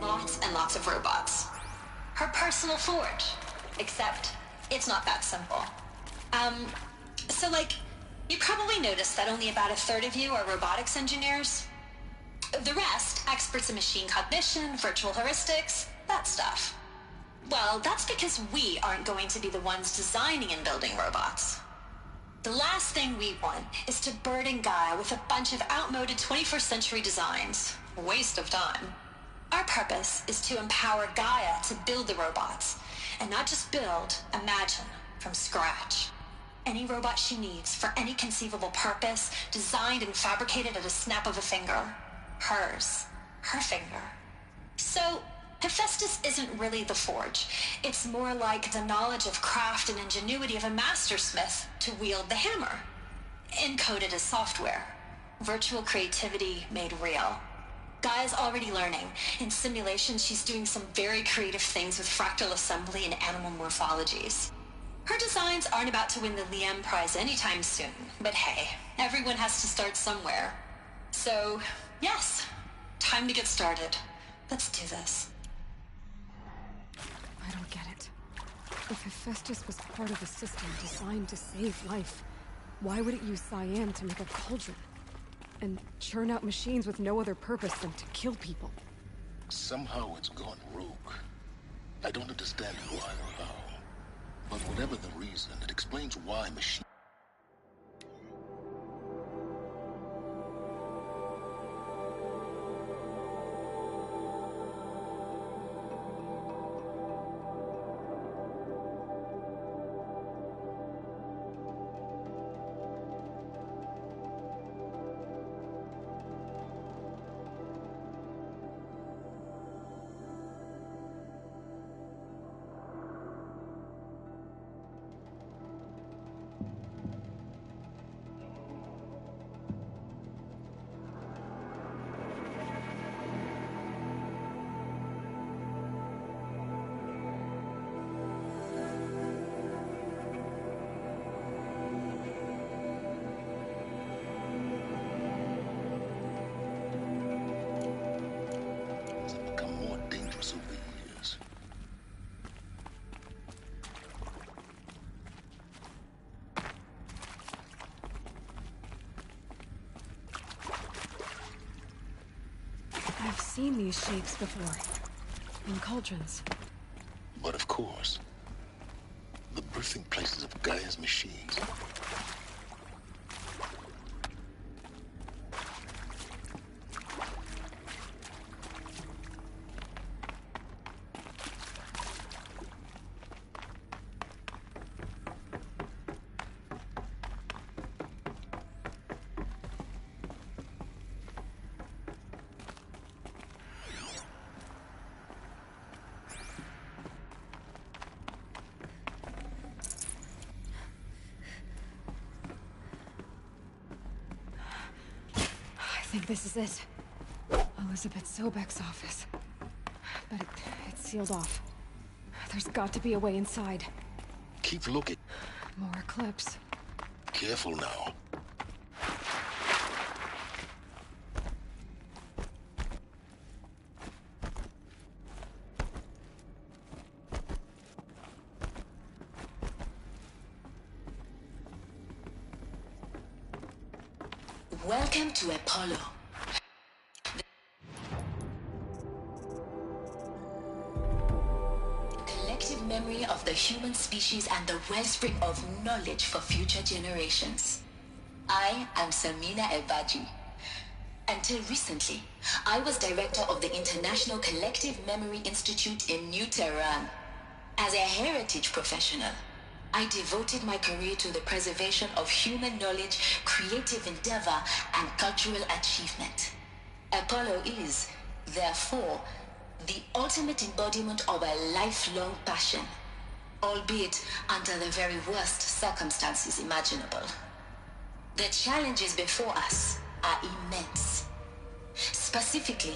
Lots and lots of robots. Her personal forge. Except, it's not that simple. So like, you probably noticed that only about a third of you are robotics engineers. The rest, experts in machine cognition, virtual heuristics, that stuff. Well, that's because we aren't going to be the ones designing and building robots. The last thing we want is to burden Gaia with a bunch of outmoded 21st century designs. Waste of time. Our purpose is to empower Gaia to build the robots, and not just build, imagine, from scratch. Any robot she needs for any conceivable purpose, designed and fabricated at a snap of a finger. Hers. Her finger. So, Hephaestus isn't really the forge. It's more like the knowledge of craft and ingenuity of a mastersmith to wield the hammer. Encoded as software. Virtual creativity made real. Gaia's already learning. In simulations, she's doing some very creative things with fractal assembly and animal morphologies. Her designs aren't about to win the Liam Prize anytime soon, but hey, everyone has to start somewhere. So, yes, time to get started. Let's do this. I don't get it. If Hephaestus was part of a system designed to save life, why would it use cyan to make a cauldron? And churn out machines with no other purpose than to kill people? Somehow it's gone rogue. I don't understand why or how. But whatever the reason, it explains why machines... seen these shapes before. In cauldrons. But of course, the birthing places of Gaia's machines. I think this is it. Elizabeth Sobek's office. But it's sealed off. There's got to be a way inside. Keep looking. More clips. Careful now. Welcome to Apollo. Collective memory of the human species and the wellspring of knowledge for future generations. I am Samina Ebaji. Until recently, I was director of the International Collective Memory Institute in New Tehran. As a heritage professional, I devoted my career to the preservation of human knowledge, creative endeavor, and cultural achievement. Apollo is, therefore, the ultimate embodiment of a lifelong passion, albeit under the very worst circumstances imaginable. The challenges before us are immense. Specifically,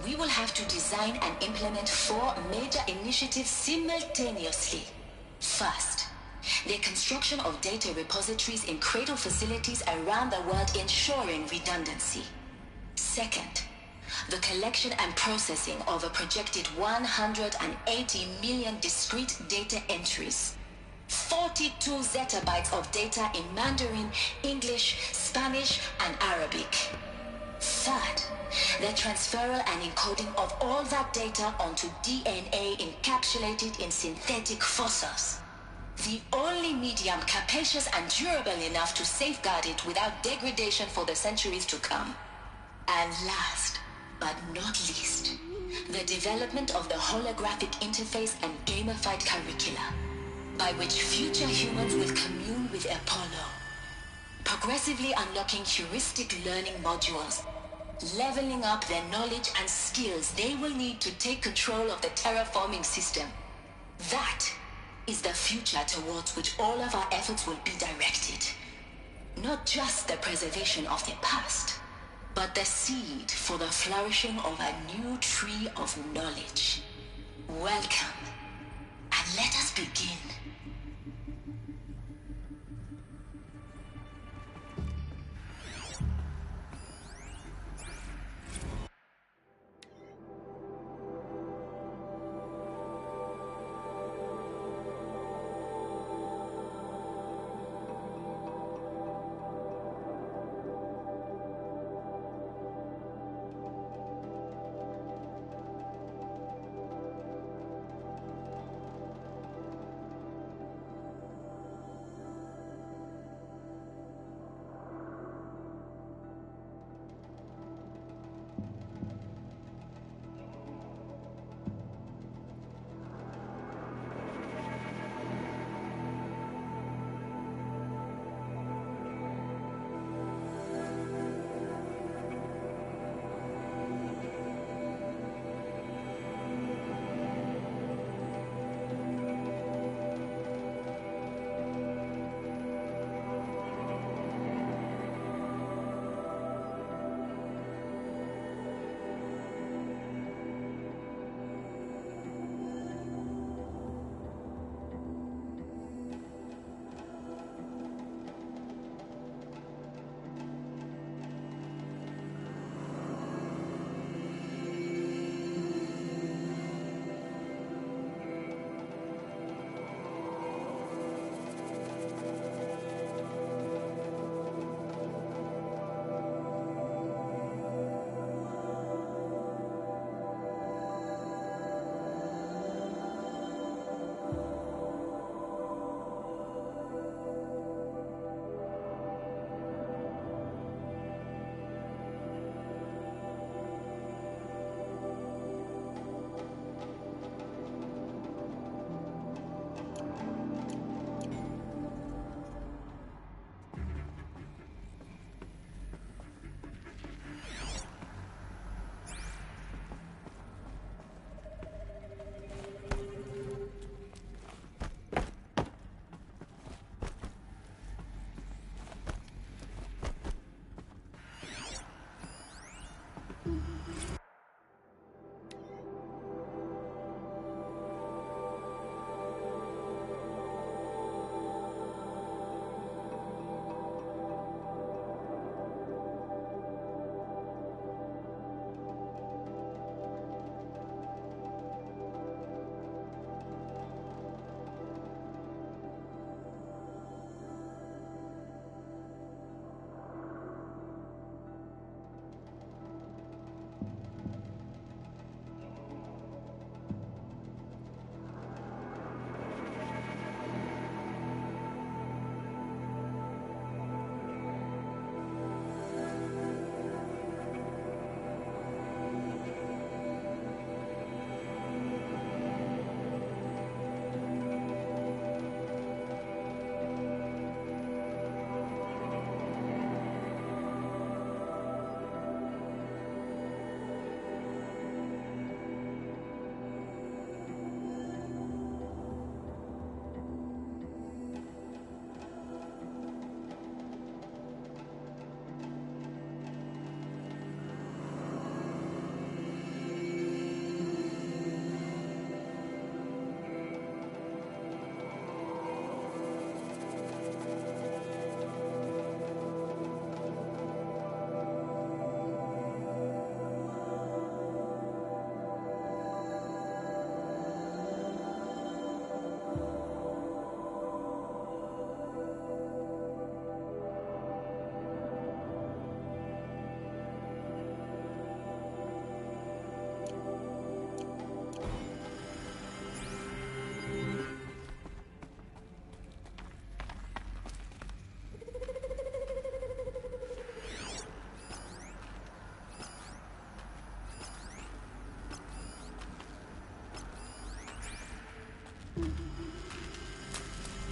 we will have to design and implement 4 major initiatives simultaneously. First, the construction of data repositories in cradle facilities around the world, ensuring redundancy. Second, the collection and processing of a projected 180 million discrete data entries. 42 zettabytes of data in Mandarin, English, Spanish, and Arabic. Third, the transferal and encoding of all that data onto DNA encapsulated in synthetic fossils. The only medium capacious and durable enough to safeguard it without degradation for the centuries to come. And last, but not least, the development of the holographic interface and gamified curricula, by which future humans will commune with Apollo, progressively unlocking heuristic learning modules, leveling up their knowledge and skills they will need to take control of the terraforming system. That is the future towards which all of our efforts will be directed. Not just the preservation of the past, but the seed for the flourishing of a new tree of knowledge. Welcome, and let us begin.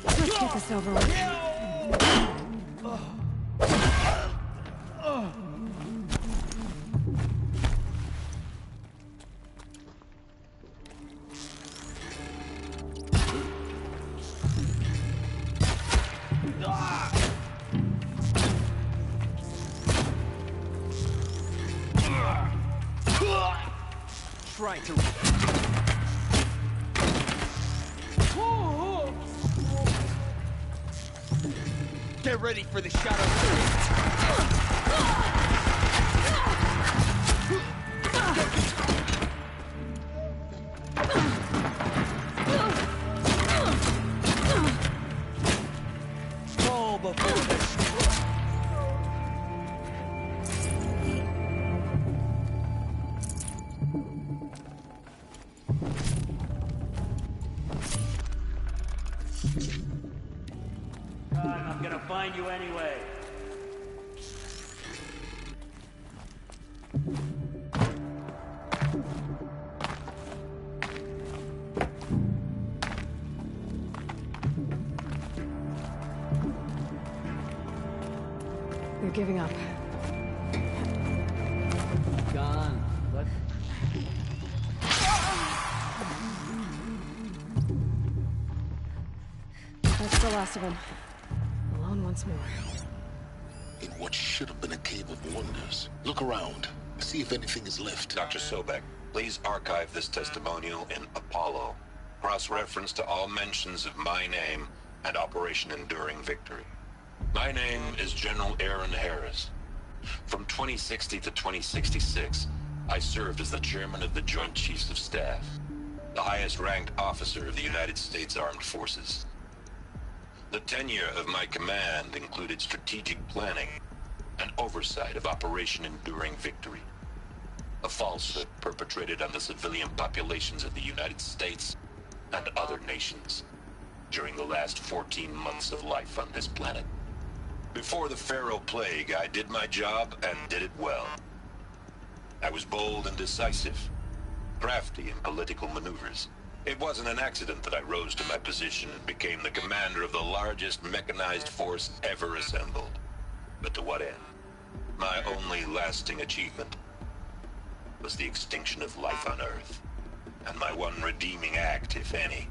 Let's get this over with. Try to... Get ready for the shadow. Fall before the... I'm gonna find you anyway. They're giving up. Gone. What? That's the last of them. Alone once more. In what should have been a cave of wonders. Look around. See if anything is left. Dr. Sobek, please archive this testimonial in Apollo. Cross-reference to all mentions of my name and Operation Enduring Victory. My name is General Aaron Harris. From 2060 to 2066, I served as the chairman of the Joint Chiefs of Staff, the highest-ranked officer of the United States Armed Forces. The tenure of my command included strategic planning and oversight of Operation Enduring Victory, a falsehood perpetrated on the civilian populations of the United States and other nations during the last 14 months of life on this planet. Before the Pharaoh Plague, I did my job and did it well. I was bold and decisive, crafty in political maneuvers. It wasn't an accident that I rose to my position and became the commander of the largest mechanized force ever assembled. But to what end? My only lasting achievement was the extinction of life on Earth. And my one redeeming act, if any,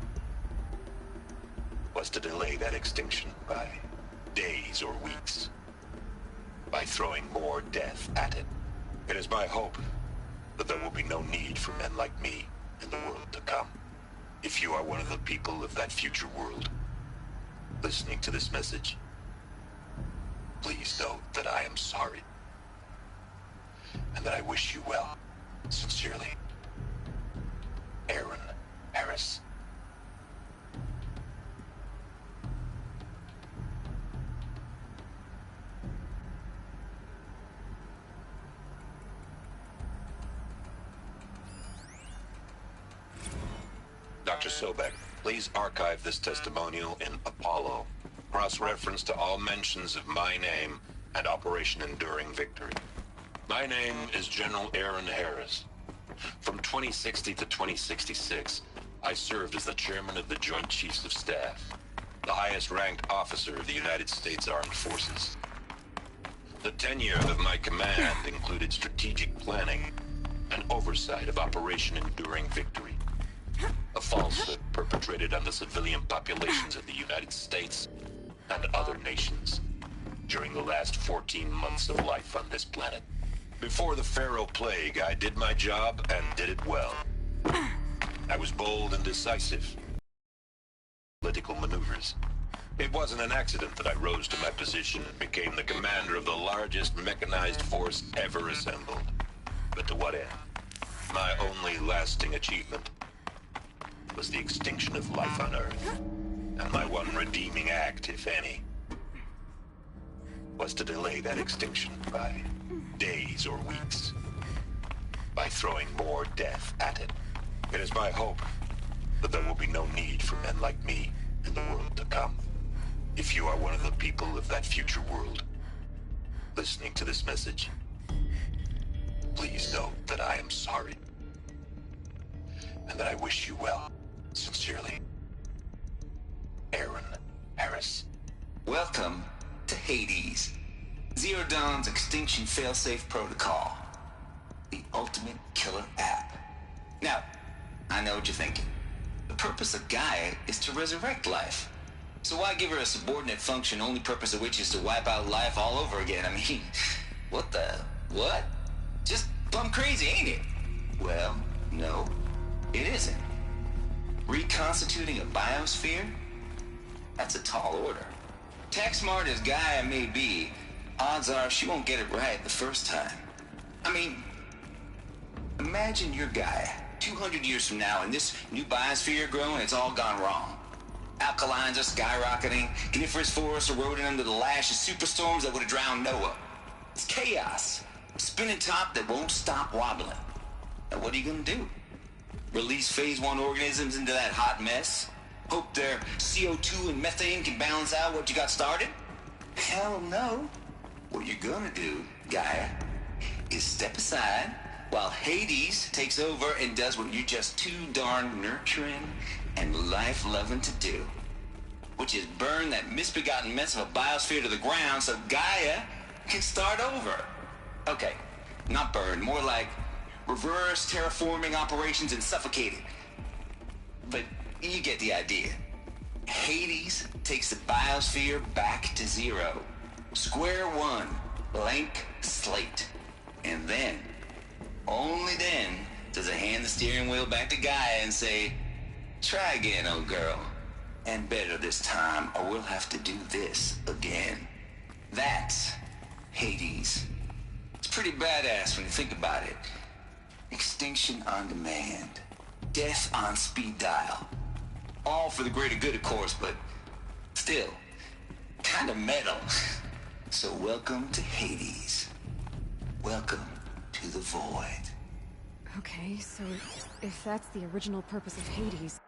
was to delay that extinction by days or weeks, by throwing more death at it. It is my hope that there will be no need for men like me in the world to come. If you are one of the people of that future world listening to this message, please note that I am sorry and that I wish you well. Sincerely, Aaron Harris. Dr. Sobek, please archive this testimonial in Apollo. Cross-reference to all mentions of my name and Operation Enduring Victory. My name is General Aaron Harris. From 2060 to 2066, I served as the chairman of the Joint Chiefs of Staff, the highest-ranked officer of the United States Armed Forces. The tenure of my command included strategic planning and oversight of Operation Enduring Victory, a falsehood perpetrated on the civilian populations of the United States and other nations during the last 14 months of life on this planet. Before the Pharaoh Plague, I did my job and did it well. I was bold and decisive. Political maneuvers. It wasn't an accident that I rose to my position and became the commander of the largest mechanized force ever assembled. But to what end? My only lasting achievement was the extinction of life on Earth. And my one redeeming act, if any, was to delay that extinction by days or weeks, by throwing more death at it. It is my hope that there will be no need for men like me in the world to come. If you are one of the people of that future world listening to this message, please note that I am sorry and that I wish you well. Sincerely, Harris. Welcome to Hades. Zero Dawn's extinction failsafe protocol. The ultimate killer app. Now, I know what you're thinking. The purpose of Gaia is to resurrect life. So why give her a subordinate function, only purpose of which is to wipe out life all over again? I mean, what? Just plumb crazy, ain't it? Well, no, it isn't. Reconstituting a biosphere? That's a tall order. Tax smart as Gaia may be, odds are she won't get it right the first time. I mean, imagine you're Gaia, 200 years from now, and this new biosphere you're growing, it's all gone wrong. Alkalines are skyrocketing, coniferous forests eroding under the lash of superstorms that would have drowned Noah. It's chaos. A spinning top that won't stop wobbling. Now what are you gonna do? Release phase 1 organisms into that hot mess? Hope their CO2 and methane can balance out what you got started? Hell no. What you're gonna do, Gaia, is step aside while Hades takes over and does what you're just too darn nurturing and life-loving to do. Which is burn that misbegotten mess of a biosphere to the ground so Gaia can start over. Okay, not burn, more like reverse terraforming operations and suffocate it. But you get the idea. Hades takes the biosphere back to zero. Square one, blank slate. And then, only then, does it hand the steering wheel back to Gaia and say, try again, old girl. And better this time, or we'll have to do this again. That's Hades. It's pretty badass when you think about it. Extinction on demand. Death on speed dial. All for the greater good, of course, but still, kind of metal. So welcome to Hades. Welcome to the void. Okay, so if that's the original purpose of Hades...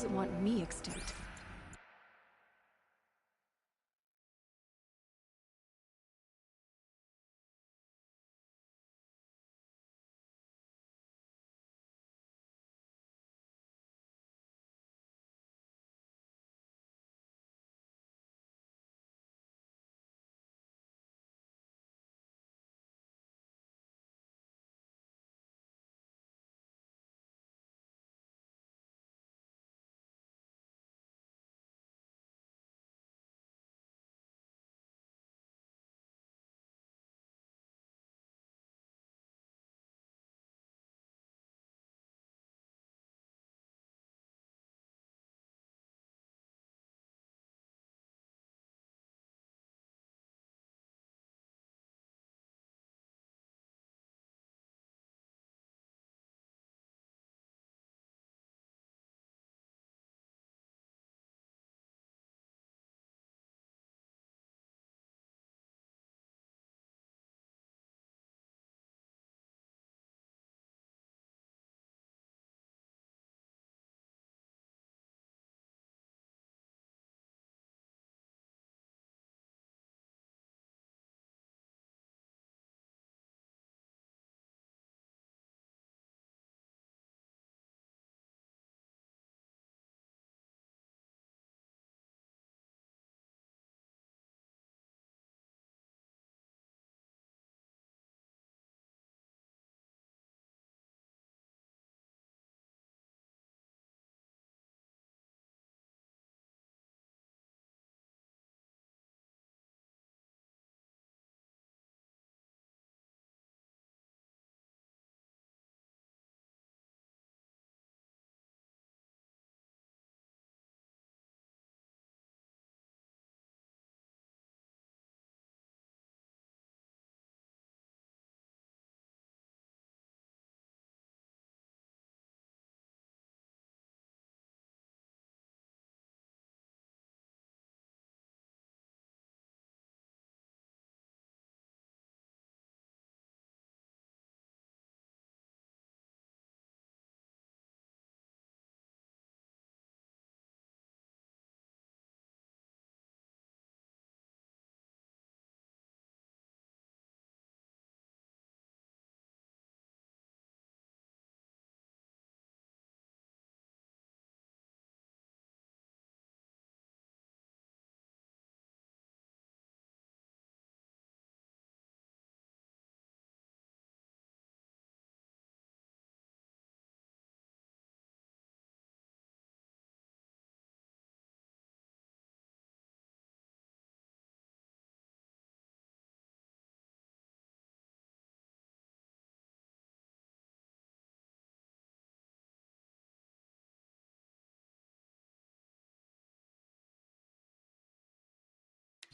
doesn't want me extinct.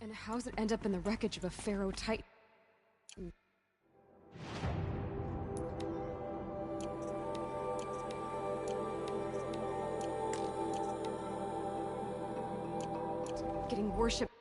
And how's it end up in the wreckage of a Pharaoh Titan? Getting worshipped.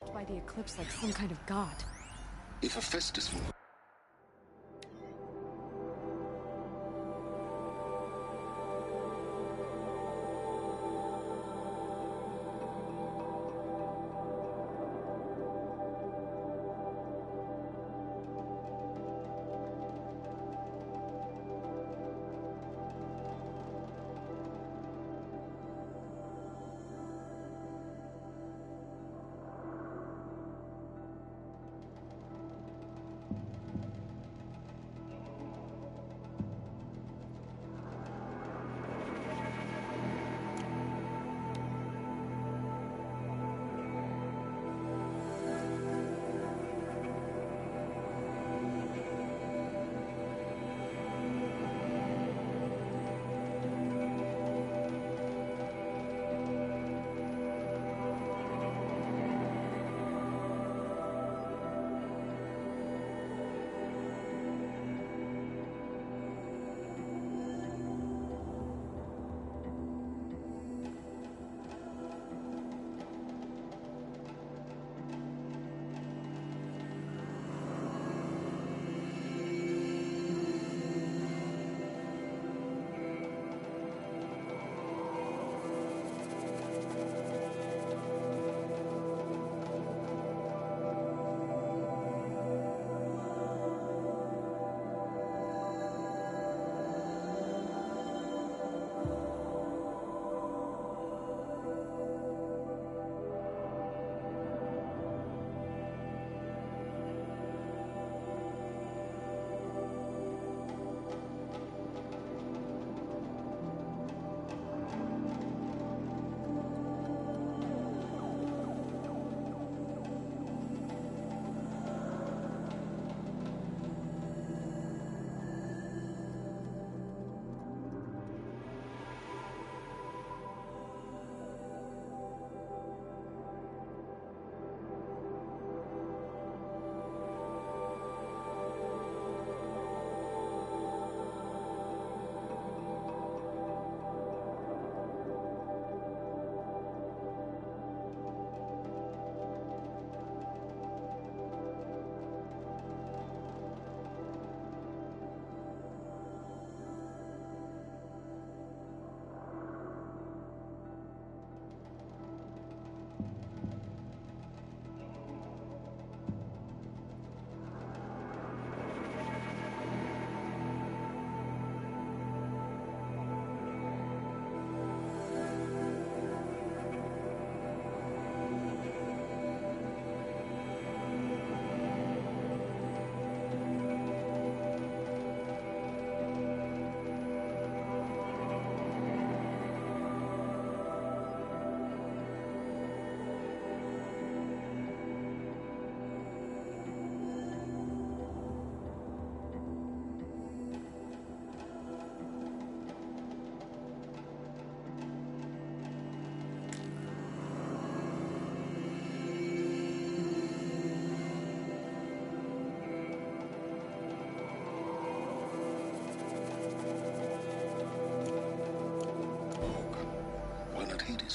By the eclipse like some kind of god. If Hephaestus moved.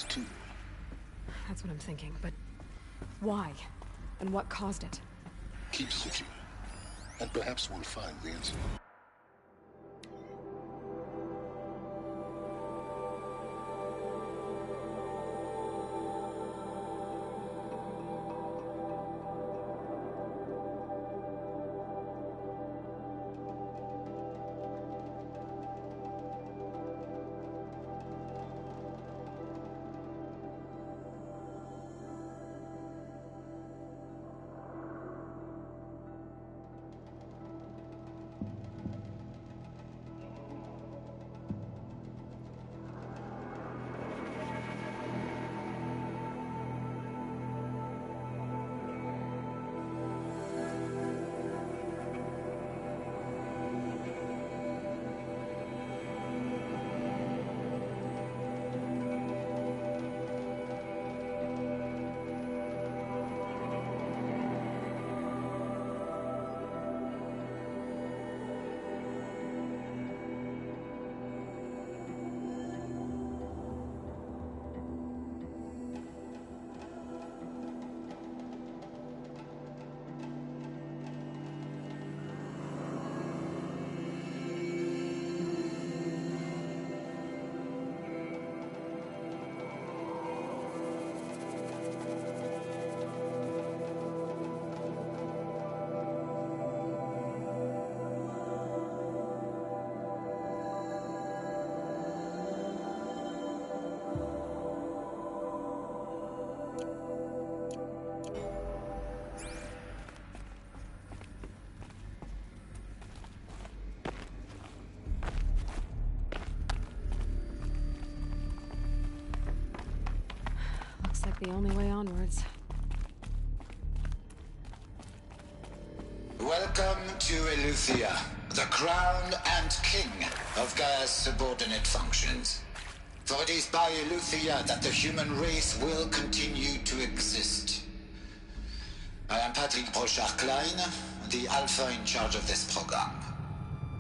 Too. That's what I'm thinking, but why? And what caused it? Keep searching, and perhaps we'll find the answer. the only way onwards. Welcome to Eleuthia, the crown and king of Gaia's subordinate functions. For it is by Eleuthia that the human race will continue to exist. I am Patrick Brochard-Klein, the Alpha in charge of this program.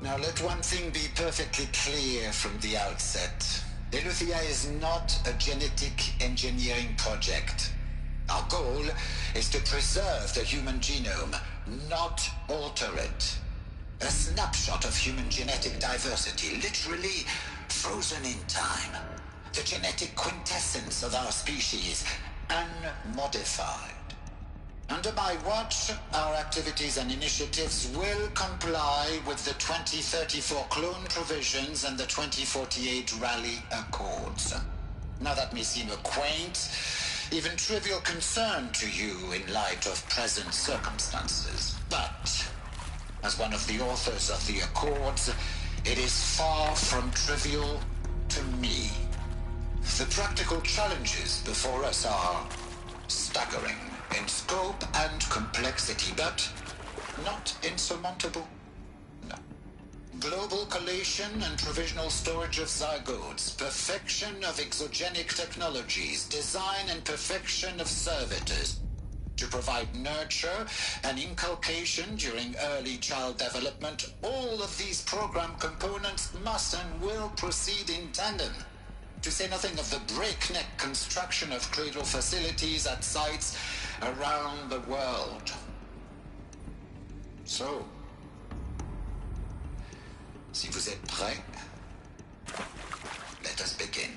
Now let one thing be perfectly clear from the outset. Eleuthia is not a genetic engineering project. Our goal is to preserve the human genome, not alter it. A snapshot of human genetic diversity, literally frozen in time. The genetic quintessence of our species, unmodified. Under my watch, our activities and initiatives will comply with the 2034 clone provisions and the 2048 Raleigh Accords. Now that may seem a quaint, even trivial concern to you in light of present circumstances. But, as one of the authors of the Accords, it is far from trivial to me. The practical challenges before us are staggering in scope and complexity, but not insurmountable. No. Global collation and provisional storage of zygotes, perfection of exogenic technologies, design and perfection of servitors to provide nurture and inculcation during early child development. All of these program components must and will proceed in tandem. To say nothing of the breakneck construction of cradle facilities at sites around the world. So, si vous êtes prêts, let us begin.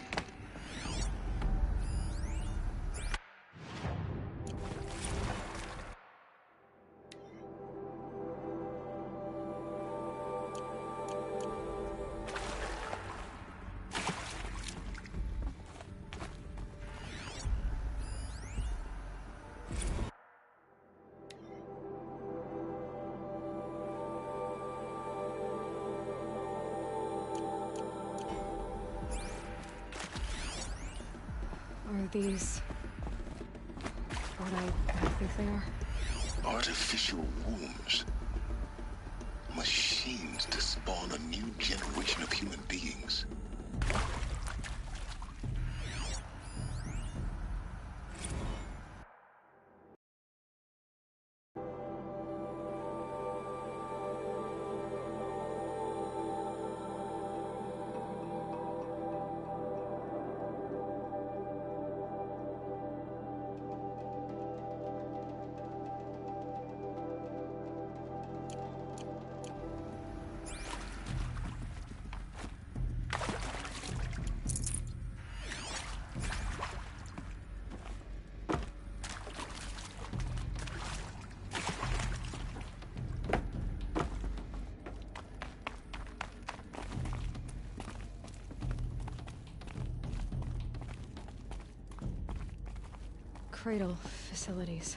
Are these what I think they are? Artificial wombs. Machines to spawn a new generation of human beings. Cradle facilities.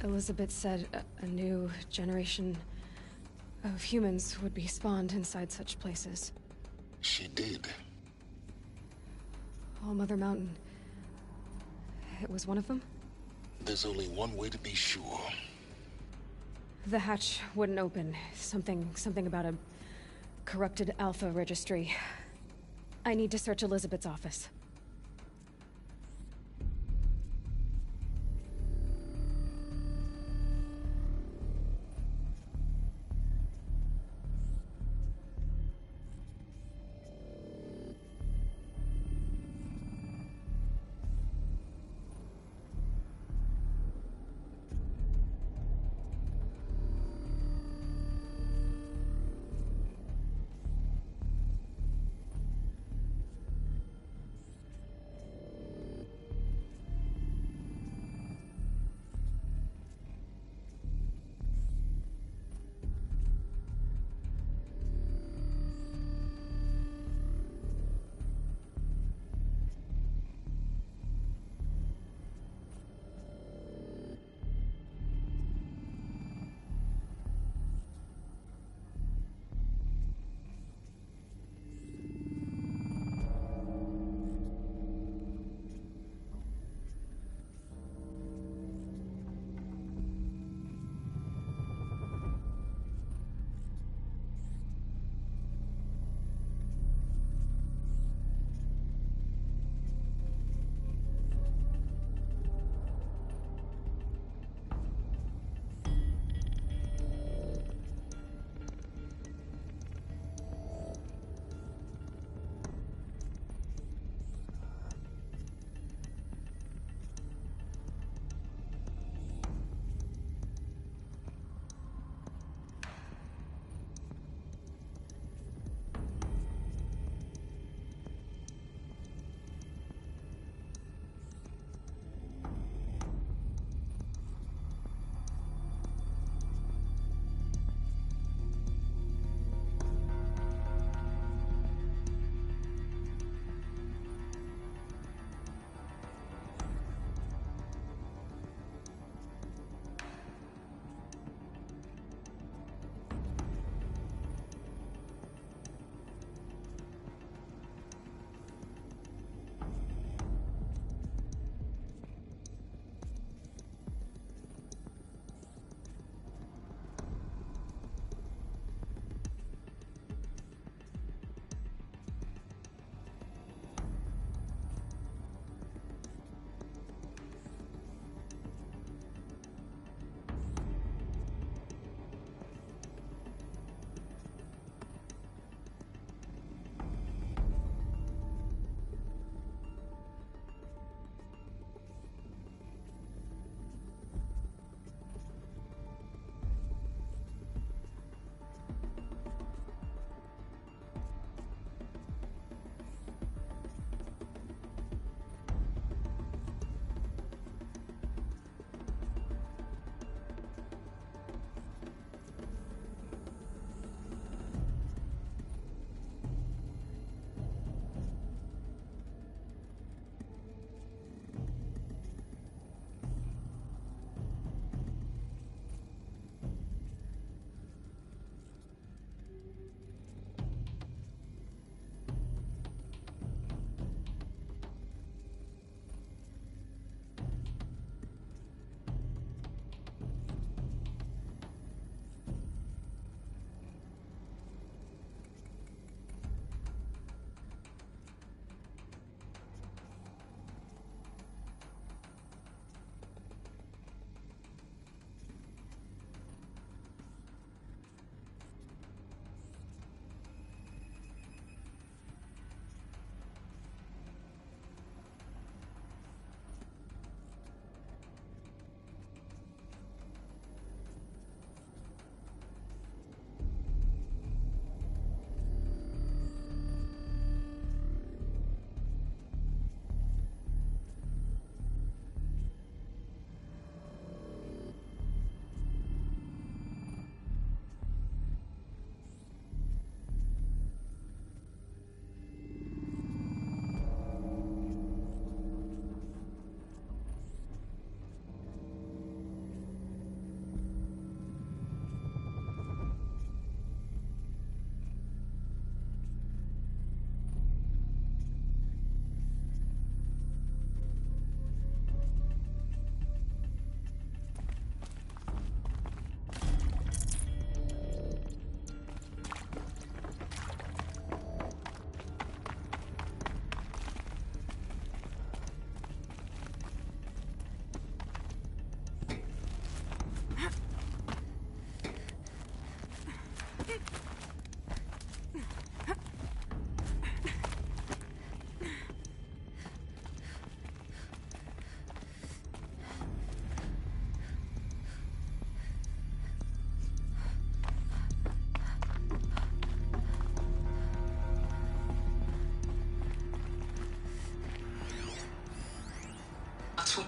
Elizabeth said a new generation of humans would be spawned inside such places. She did. All Mother Mountain. It was one of them? There's only one way to be sure. The hatch wouldn't open. Something about a corrupted Alpha registry. I need to search Elizabeth's office.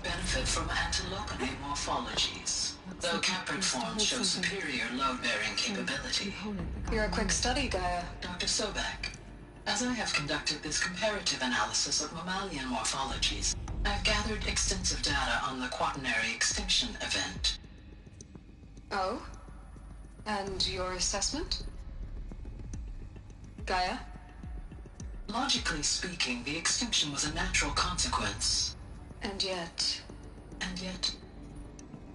benefit from antilopinate morphologies, though caprid forms show superior load-bearing capability. You're a quick study, Gaia. Dr. Sobek, as I have conducted this comparative analysis of mammalian morphologies, I've gathered extensive data on the quaternary extinction event. Oh? And your assessment? Gaia? Logically speaking, the extinction was a natural consequence. And yet,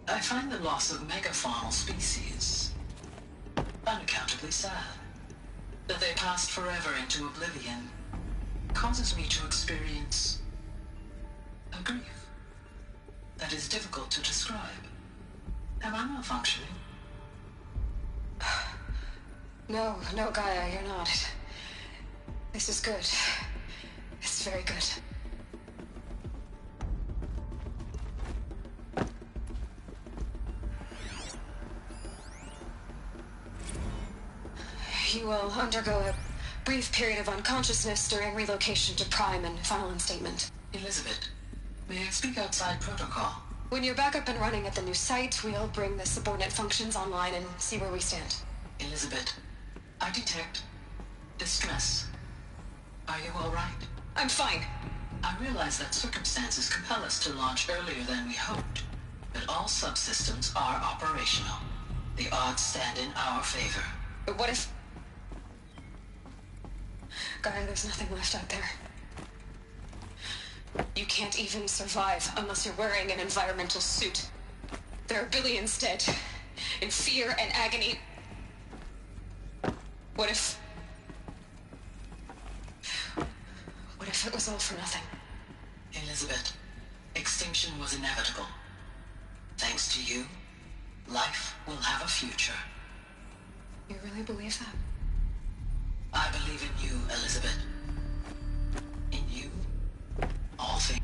I find the loss of megafaunal species unaccountably sad. That they passed forever into oblivion causes me to experience a grief that is difficult to describe. Am I malfunctioning? No, Gaia, you're not. This is good. It's very good. You will undergo a brief period of unconsciousness during relocation to Prime and final instatement. Elizabeth, may I speak outside protocol? When you're back up and running at the new site, we'll bring the subordinate functions online and see where we stand. Elizabeth, I detect distress. Are you all right? I'm fine. I realize that circumstances compel us to launch earlier than we hoped, but all subsystems are operational. The odds stand in our favor. But what if... Gaia, there's nothing left out there. You can't even survive unless you're wearing an environmental suit. There are billions dead, in fear and agony. What if it was all for nothing? Elizabeth, extinction was inevitable. Thanks to you, life will have a future. You really believe that? I believe in you, Elizabeth. In you, all things.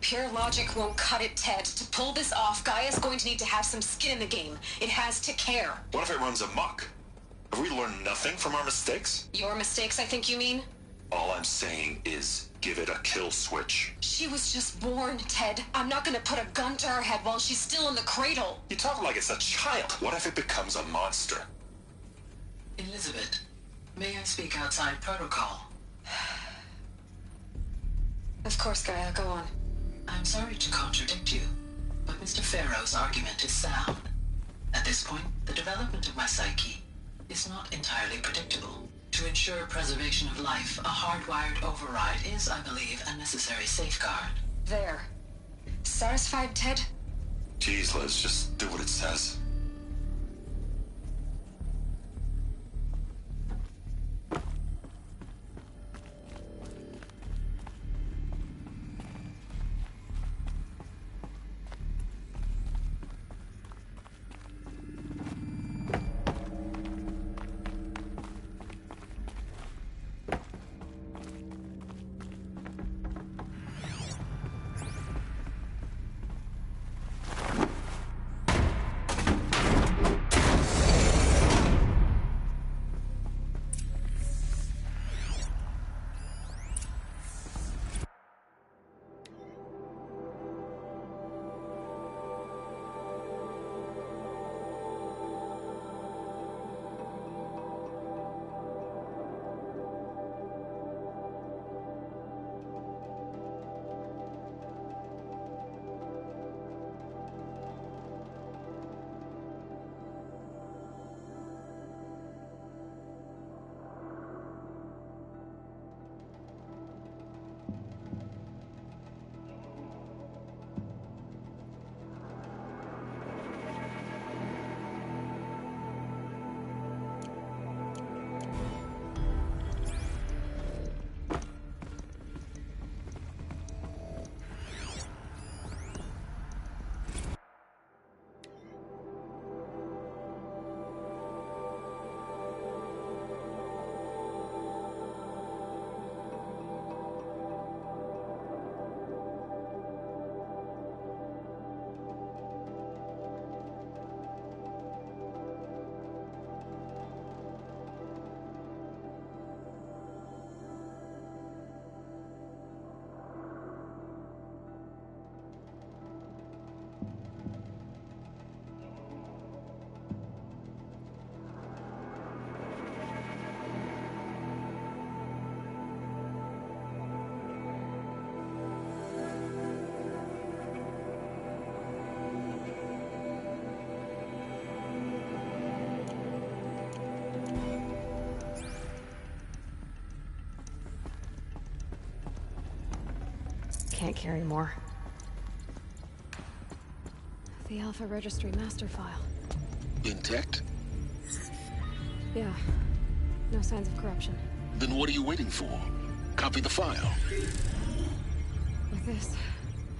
Pure logic won't cut it, Ted. To pull this off, Gaia's going to need to have some skin in the game. It has to care. What if it runs amok? Have we learned nothing from our mistakes? Your mistakes, I think you mean? All I'm saying is, give it a kill switch. She was just born, Ted. I'm not gonna put a gun to her head while she's still in the cradle. You talk like it's a child. What if it becomes a monster? Elizabeth, may I speak outside protocol? Of course, Gaia, go on. I'm sorry to contradict you, but Mr. Farrow's argument is sound. At this point, the development of my psyche is not entirely predictable. To ensure preservation of life, a hardwired override is, I believe, a necessary safeguard. There. Satisfied, Ted? Jeez, Liz, just do what it says. Can't carry more. The Alpha Registry master file. Intact? Yeah. No signs of corruption. Then what are you waiting for? Copy the file. With this,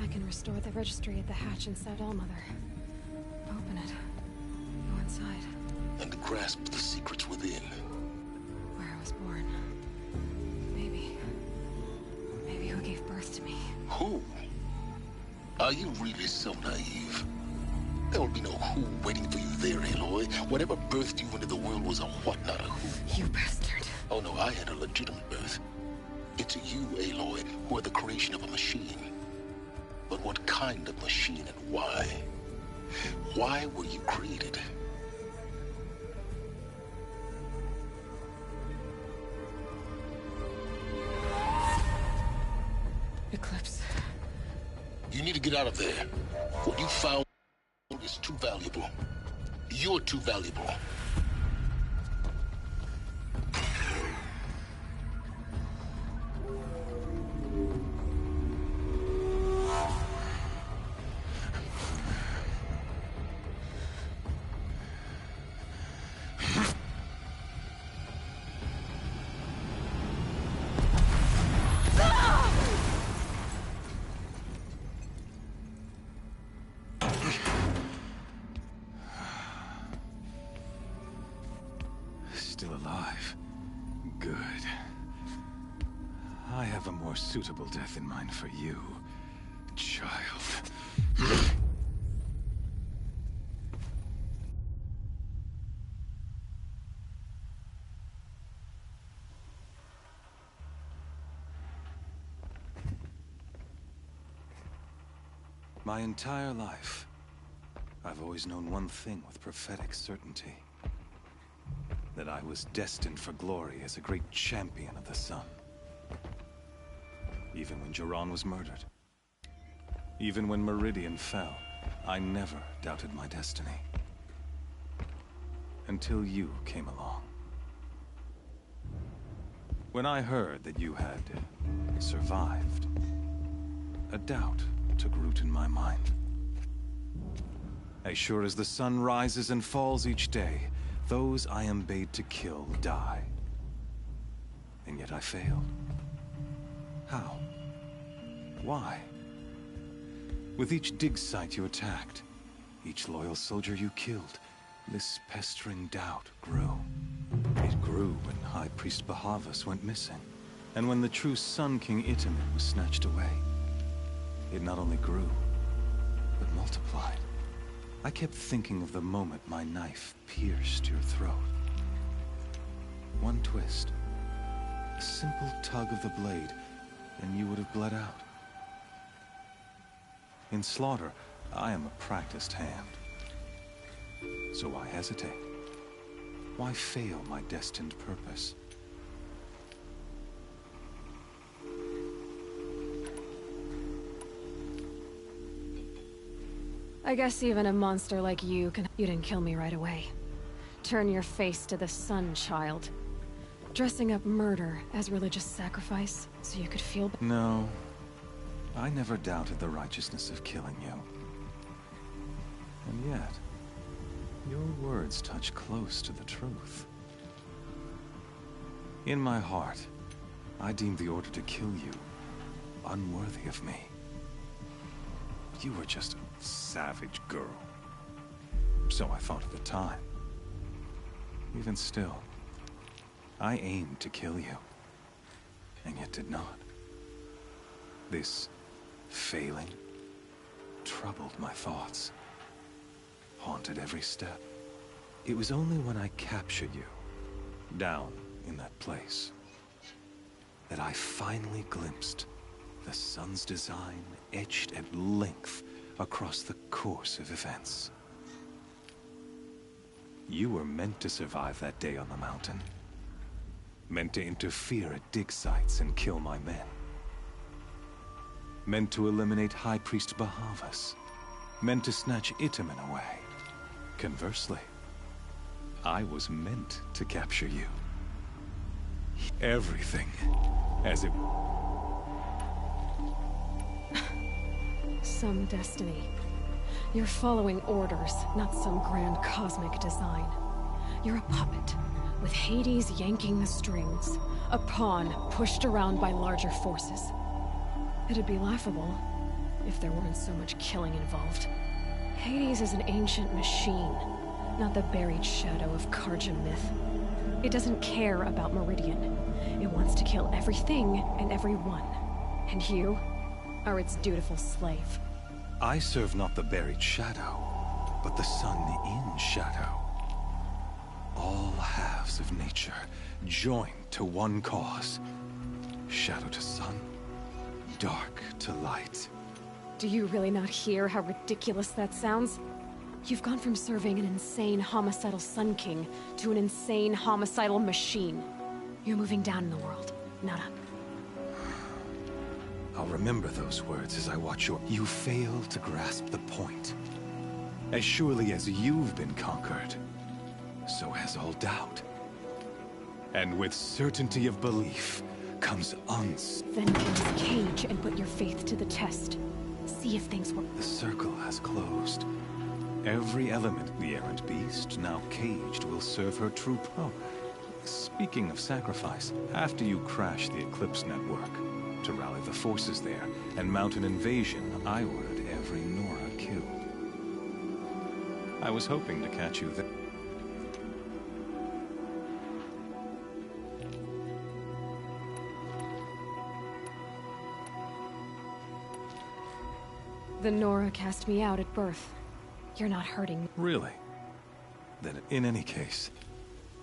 I can restore the registry at the hatch inside Allmother. Open it. Go inside. And grasp the secrets within. Where I was born. Maybe who gave birth to me. Who? Are you really so naive? There will be no who waiting for you there, Aloy. Whatever birthed you into the world was a what, not a who. You bastard. Oh no, I had a legitimate birth. It's you, Aloy, who are the creation of a machine. But what kind of machine and why? Why were you created? Eclipse. You need to get out of there. What you found is too valuable. You're too valuable. Still alive. Good. I have a more suitable death in mind for you, child. My entire life, I've always known one thing with prophetic certainty. That I was destined for glory as a great champion of the sun. Even when Jiran was murdered. Even when Meridian fell, I never doubted my destiny. Until you came along. When I heard that you had survived, a doubt took root in my mind. As sure as the sun rises and falls each day, those I am bade to kill die. And yet I failed. How? Why? With each dig site you attacked, each loyal soldier you killed, this pestering doubt grew. It grew when High Priest Bahavas went missing, and when the true Sun King Itamen was snatched away. It not only grew, but multiplied. I kept thinking of the moment my knife pierced your throat. One twist, a simple tug of the blade, and you would have bled out. In slaughter, I am a practiced hand. So why hesitate? Why fail my destined purpose? I guess even a monster like you can... You didn't kill me right away. Turn your face to the sun, child. Dressing up murder as religious sacrifice so you could feel... No. I never doubted the righteousness of killing you. And yet, your words touch close to the truth. In my heart, I deemed the order to kill you unworthy of me. You were just a savage girl. So I thought at the time. Even still, I aimed to kill you, and yet did not. This failing troubled my thoughts, haunted every step. It was only when I captured you, down in that place, that I finally glimpsed the sun's design etched at length across the course of events. You were meant to survive that day on the mountain. Meant to interfere at dig sites and kill my men. Meant to eliminate High Priest Bahavas. Meant to snatch Itamen away. Conversely, I was meant to capture you. Everything, as it... Some destiny. You're following orders, not some grand cosmic design. You're a puppet, with Hades yanking the strings. A pawn pushed around by larger forces. It'd be laughable if there weren't so much killing involved. Hades is an ancient machine, not the buried shadow of Karja myth. It doesn't care about Meridian. It wants to kill everything and everyone. And you are its dutiful slave. I serve not the buried shadow, but the sun in shadow. All halves of nature joined to one cause. Shadow to sun, dark to light. Do you really not hear how ridiculous that sounds? You've gone from serving an insane homicidal Sun King to an insane homicidal machine. You're moving down in the world, not up. I'll remember those words as I watch your... You fail to grasp the point. As surely as you've been conquered, so has all doubt. And with certainty of belief comes Then close the cage and put your faith to the test. See if things work. The circle has closed. Every element, the errant beast, now caged, will serve her true Speaking of sacrifice, after you crash the Eclipse network, to rally the forces there and mount an invasion, I ordered every Nora killed. I was hoping to catch you there. The Nora cast me out at birth. You're not hurting me. Really? Then in any case,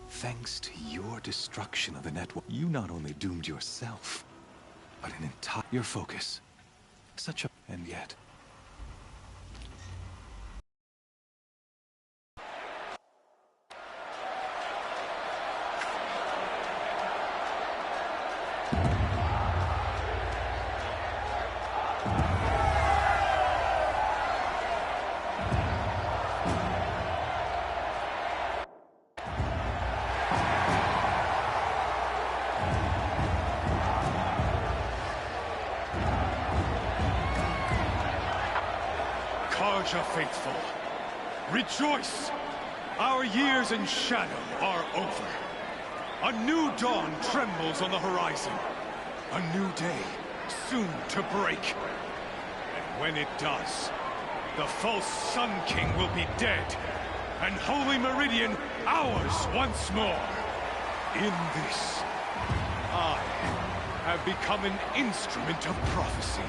thanks to your destruction of the network, you not only doomed yourself, but an entire... Your focus. Such a... And yet... Carja faithful, rejoice! Our years in shadow are over. A new dawn trembles on the horizon. A new day, soon to break. And when it does, the false Sun King will be dead, and Holy Meridian ours once more. In this, I have become an instrument of prophecy.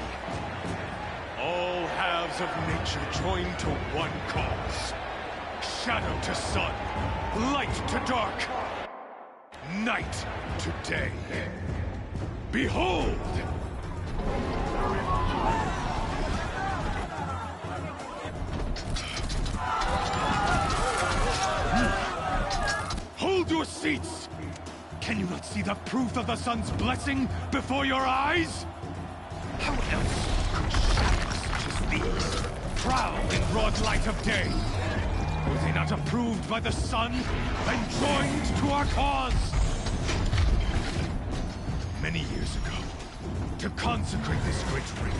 All halves of nature join to one cause. Shadow to sun, light to dark, night to day. Behold! Hold your seats! Can you not see the proof of the sun's blessing before your eyes? How else could shadows such as these prowl in broad light of day? Were they not approved by the sun and joined to our cause? Many years ago, to consecrate this great ring,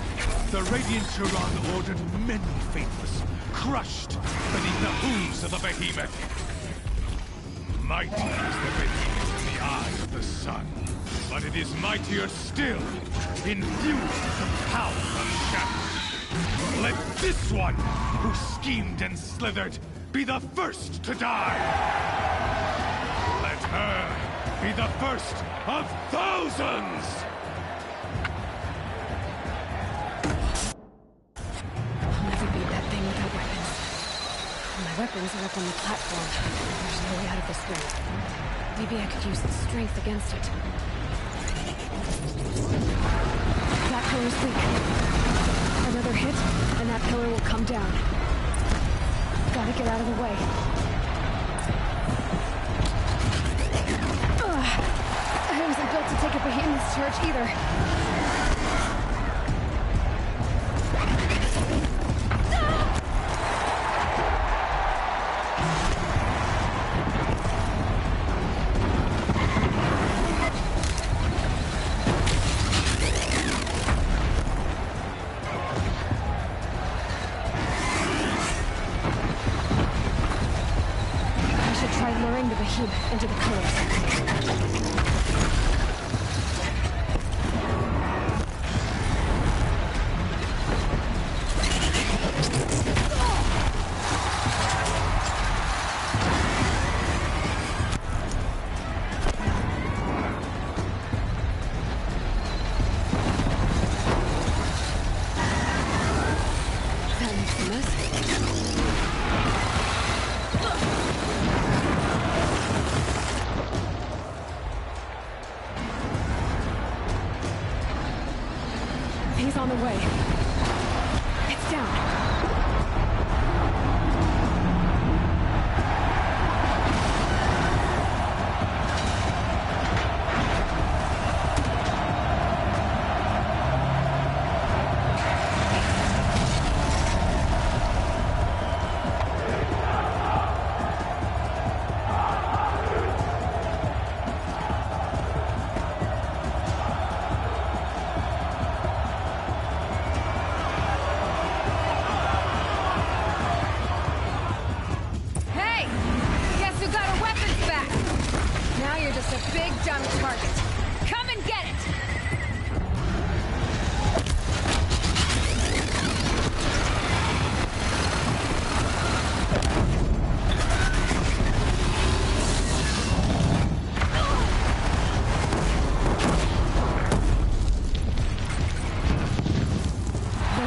the Radiant Turan ordered many faithless, crushed beneath the hooves of the behemoth. Mighty is the behemoth in the eye of the sun, but it is mightier still, infused with the power of shadow. Let this one, who schemed and slithered, be the first to die! Let her be the first of thousands! I'll never beat that thing without weapons. My weapons are up on the platform. There's no way out of this thing. Maybe I could use its strength against it. That pillar's weak. Another hit, and that pillar will come down. Gotta get out of the way. I wasn't built to take a behemoth's charge either. Into the pillars. That makes a mess. He's on the way. It's down.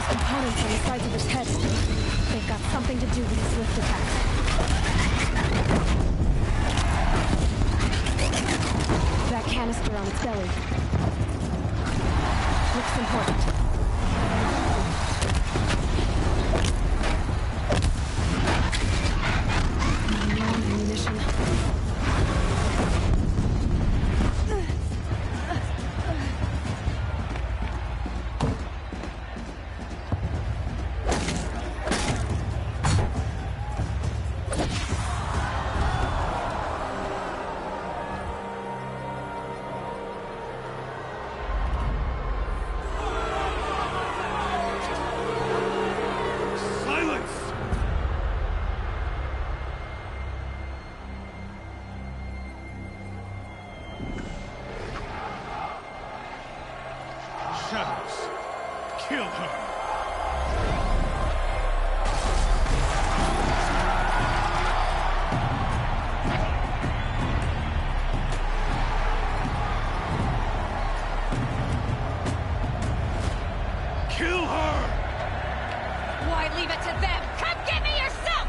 Components on the sides of the something to do with his lift attacks. That canister on its belly. Looks important. More ammunition. Shadows. Kill her. Kill her! Why leave it to them? Come get me yourself!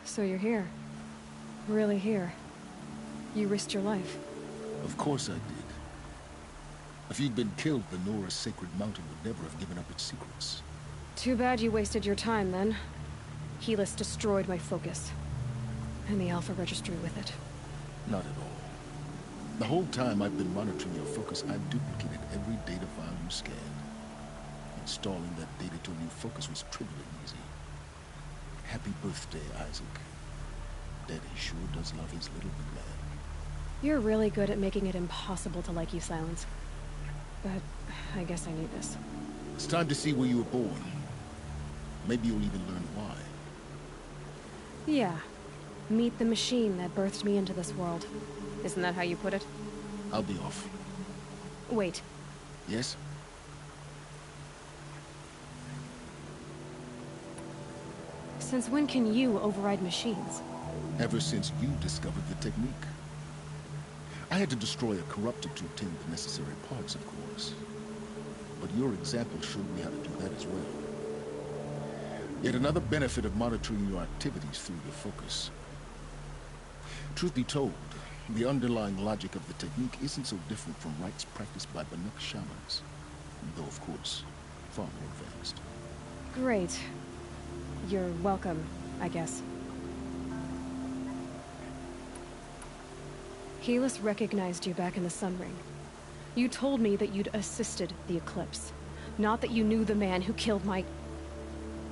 So you're here. Really here. You risked your life. Of course I did. If you'd been killed, the Nora's sacred mountain would never have given up its secrets. Too bad you wasted your time, then. Helis destroyed my focus. And the Alpha Registry with it. Not at all. The whole time I've been monitoring your focus, I've duplicated every data file you scanned. Installing that data to a new focus was trivially easy. Happy birthday, Isaac. Daddy sure does love his little big man. You're really good at making it impossible to like you, Silence. But I guess I need this. It's time to see where you were born. Maybe you'll even learn why. Yeah. Meet the machine that birthed me into this world. Isn't that how you put it? I'll be off. Wait. Yes? Since when can you override machines? Ever since you discovered the technique. I had to destroy a corrupted to obtain the necessary parts, of course. But your example showed me how to do that as well. Yet another benefit of monitoring your activities through your focus. Truth be told, the underlying logic of the technique isn't so different from rites practiced by Banuk shamans. Though, of course, far more advanced. Great. You're welcome, I guess. Helis recognized you back in the Sun Ring. You told me that you'd assisted the Eclipse. Not that you knew the man who killed my...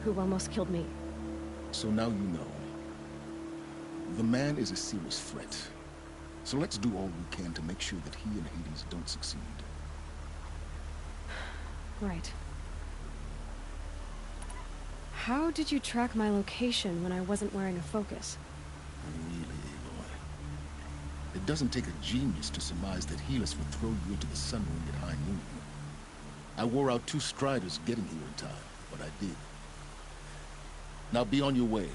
who almost killed me. So now you know. The man is a serious threat. So let's do all we can to make sure that he and Hades don't succeed. Right. How did you track my location when I wasn't wearing a focus? Really, Aloy. It doesn't take a genius to surmise that Helis would throw you into the Sun Ring at high noon. I wore out 2 striders getting here in time, but I did. Now be on your way.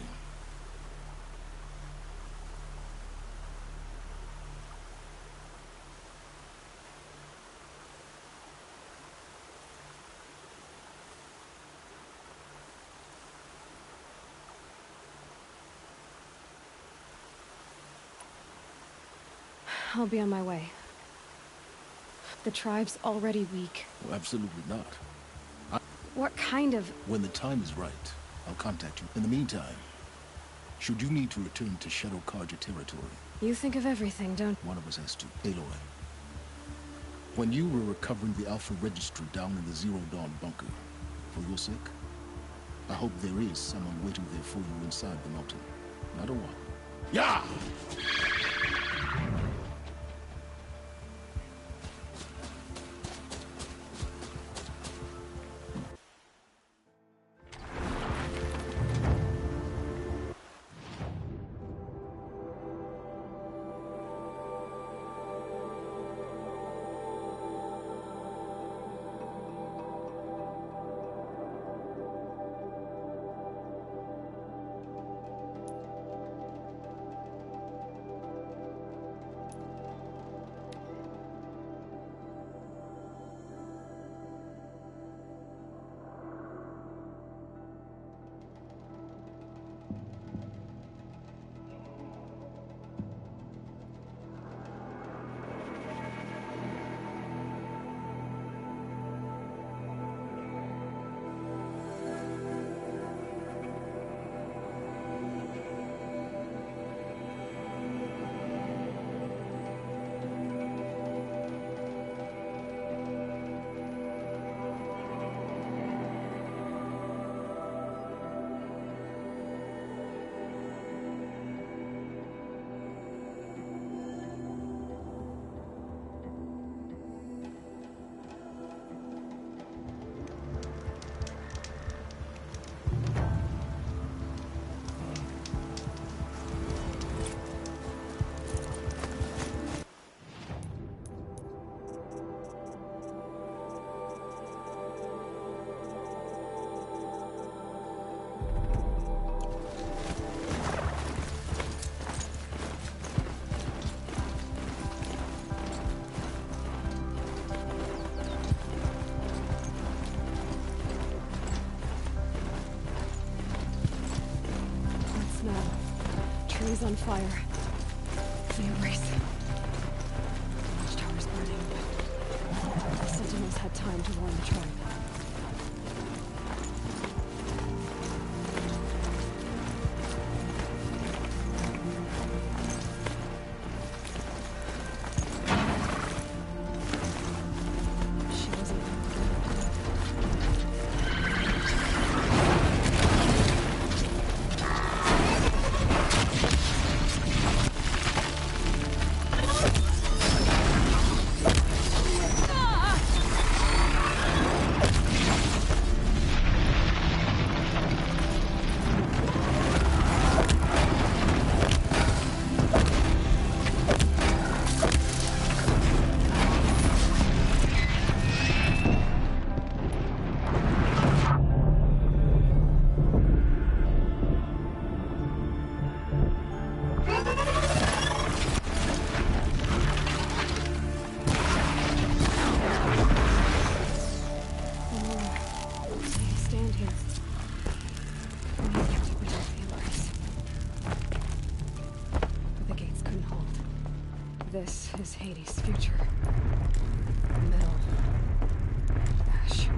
I'll be on my way. The tribe's already weak. Well, absolutely not. What kind of... When the time is right, I'll contact you. In the meantime, should you need to return to Shadow Carja territory... You think of everything, don't... One of us has to. Aloy. When you were recovering the Alpha Register down in the Zero Dawn bunker, for your sake, I hope there is someone waiting there for you inside the mountain. Not a one. Yeah! Trees on fire. The erase. The watchtower's burning, but the sentinels had time to warn the tribe. This is Hades' future. Metal. Ash.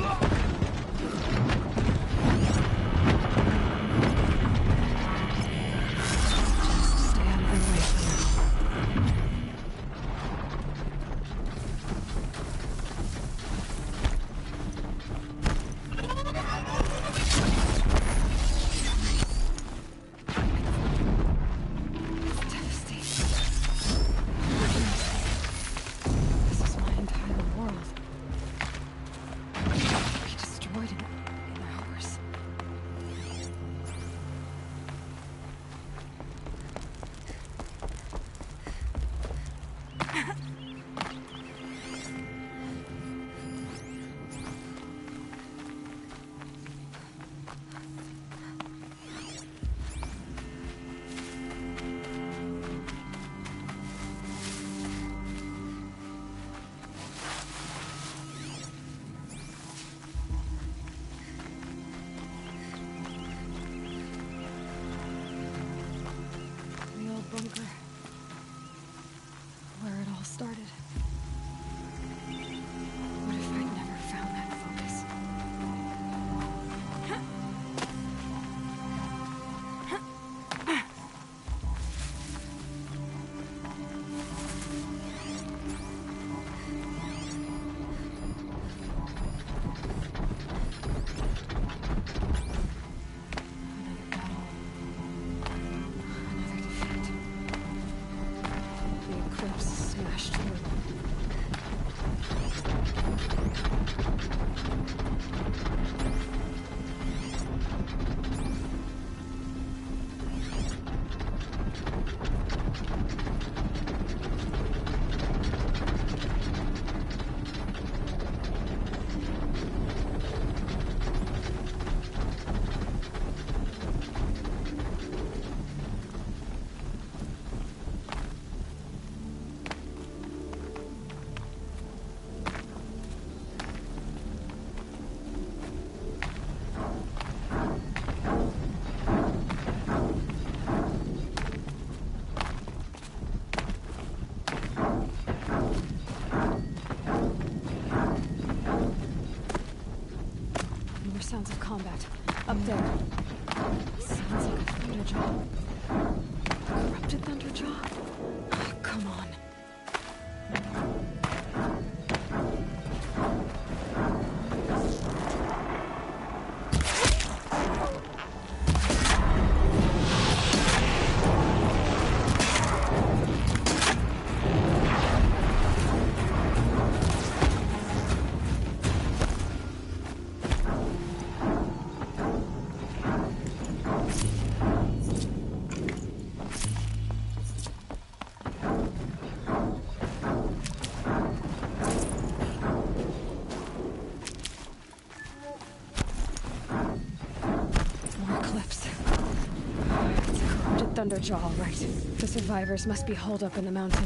Ugh! spot. Up there. Sounds like a Thunderjaw. Corrupted Thunderjaw? Oh, come on. Thunderjaw, all right. The survivors must be holed up in the mountain.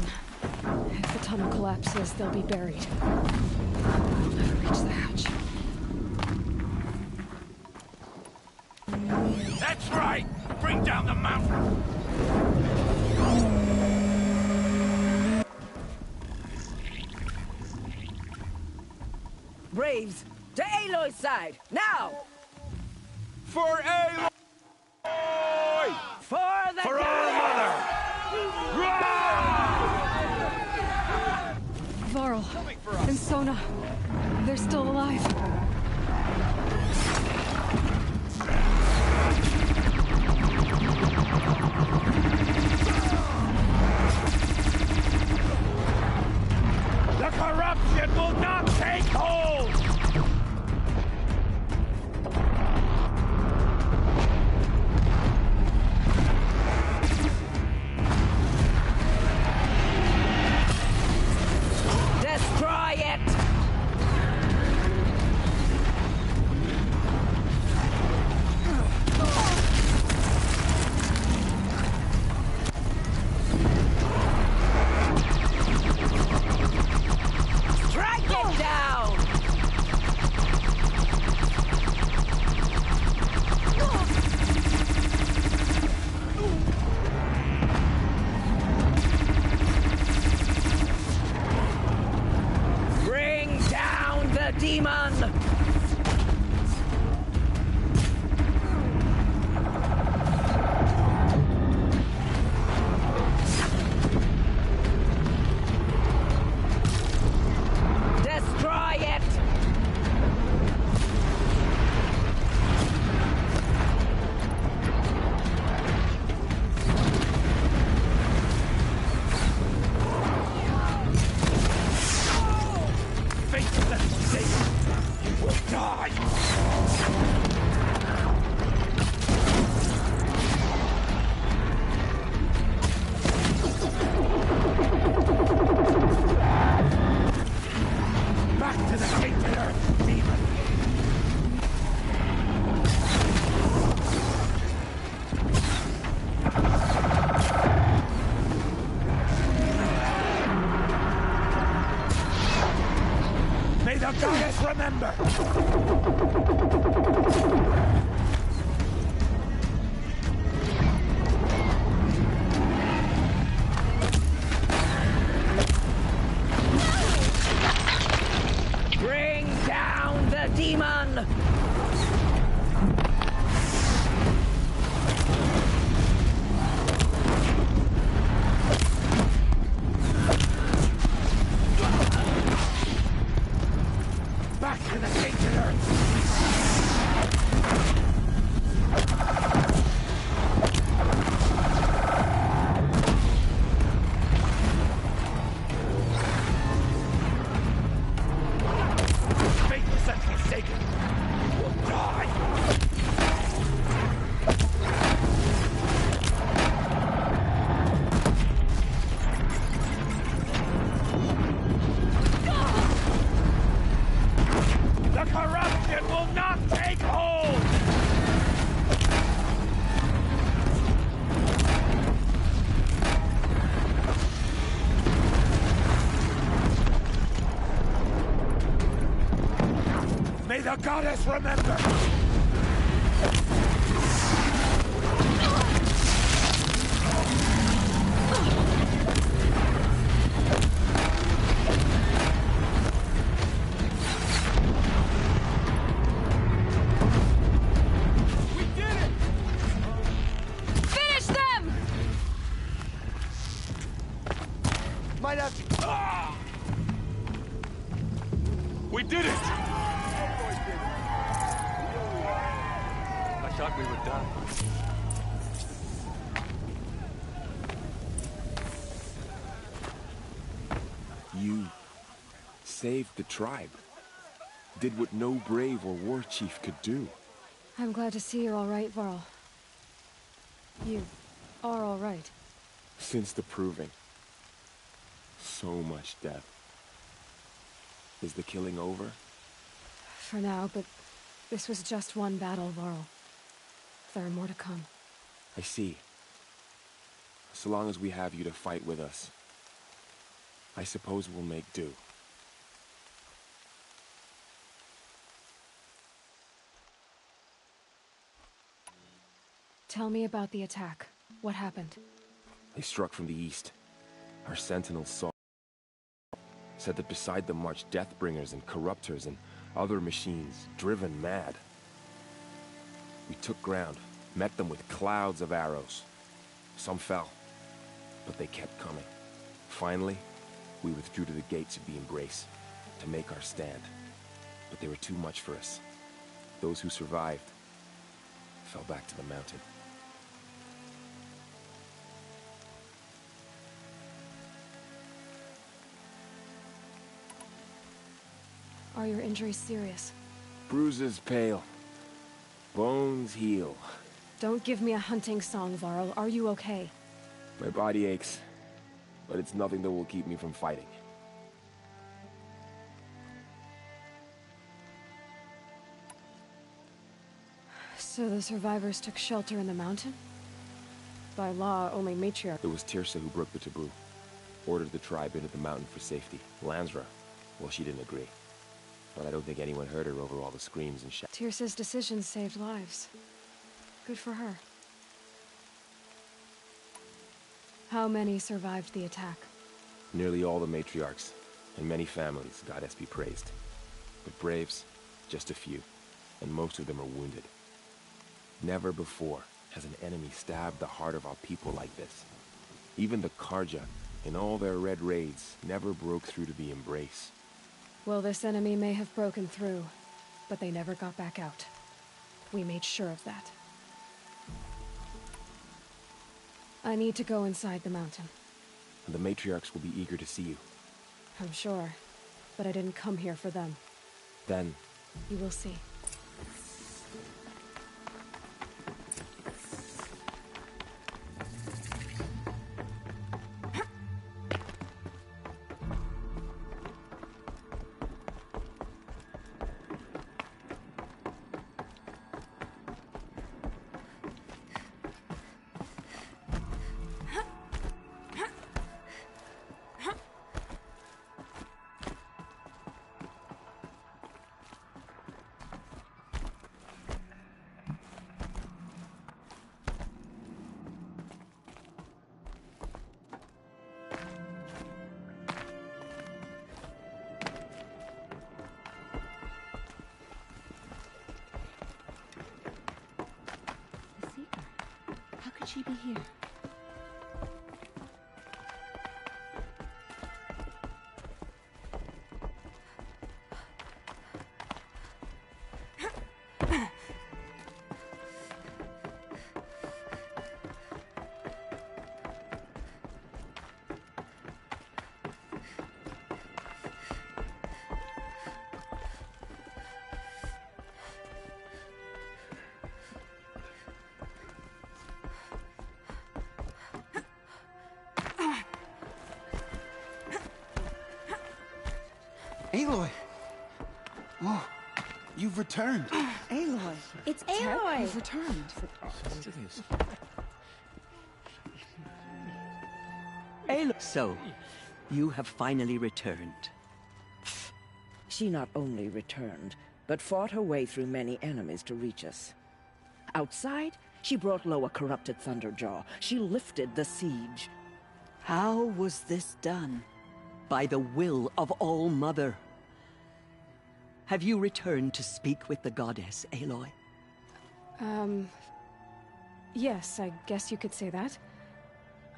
If the tunnel collapses, they'll be buried. I'll never reach the hatch. That's right! Bring down the mountain! Braves, to Aloy's side, now! For Aloy! For our mother! Varl and Sona, they're still alive. The corruption will not take hold! Remember! Bring down the demon! May the goddess remember! thought we would die. You saved the tribe. Did what no brave or war chief could do. I'm glad to see you're all right, Varl. You are all right. Since the Proving. So much death. Is the killing over? For now, but this was just one battle, Varl. There are more to come. I see. So long as we have you to fight with us, I suppose we'll make do. Tell me about the attack. What happened? They struck from the east. Our sentinels saw. Said that beside them marched Deathbringers and Corruptors and other machines, driven mad. We took ground, met them with clouds of arrows. Some fell, but they kept coming. Finally, we withdrew to the gates of the Embrace to make our stand. But they were too much for us. Those who survived fell back to the mountain. Are your injuries serious? Bruises pale. Bones heal. Don't give me a hunting song, Varl. Are you okay? My body aches, but it's nothing that will keep me from fighting. So the survivors took shelter in the mountain? By law, only Matriarch... It was Teersa who broke the taboo. Ordered the tribe into the mountain for safety. Lansra, well, she didn't agree. But I don't think anyone heard her over all the screams and shouts. Teersa's decisions saved lives. Good for her. How many survived the attack? Nearly all the matriarchs, and many families, goddess be praised. But braves, just a few, and most of them are wounded. Never before has an enemy stabbed the heart of our people like this. Even the Karja, in all their red raids, never broke through to the Embrace. Well, this enemy may have broken through, but they never got back out. We made sure of that. I need to go inside the mountain. And the matriarchs will be eager to see you. I'm sure, but I didn't come here for them. Then... you will see. How could she be here? Aloy! Oh, you've returned. Aloy! It's Aloy! You've returned. Aloy! So, you have finally returned. She not only returned, but fought her way through many enemies to reach us. Outside, she brought low a corrupted Thunderjaw. She lifted the siege. How was this done? By the will of All-Mother. Have you returned to speak with the goddess, Aloy? Yes, I guess you could say that.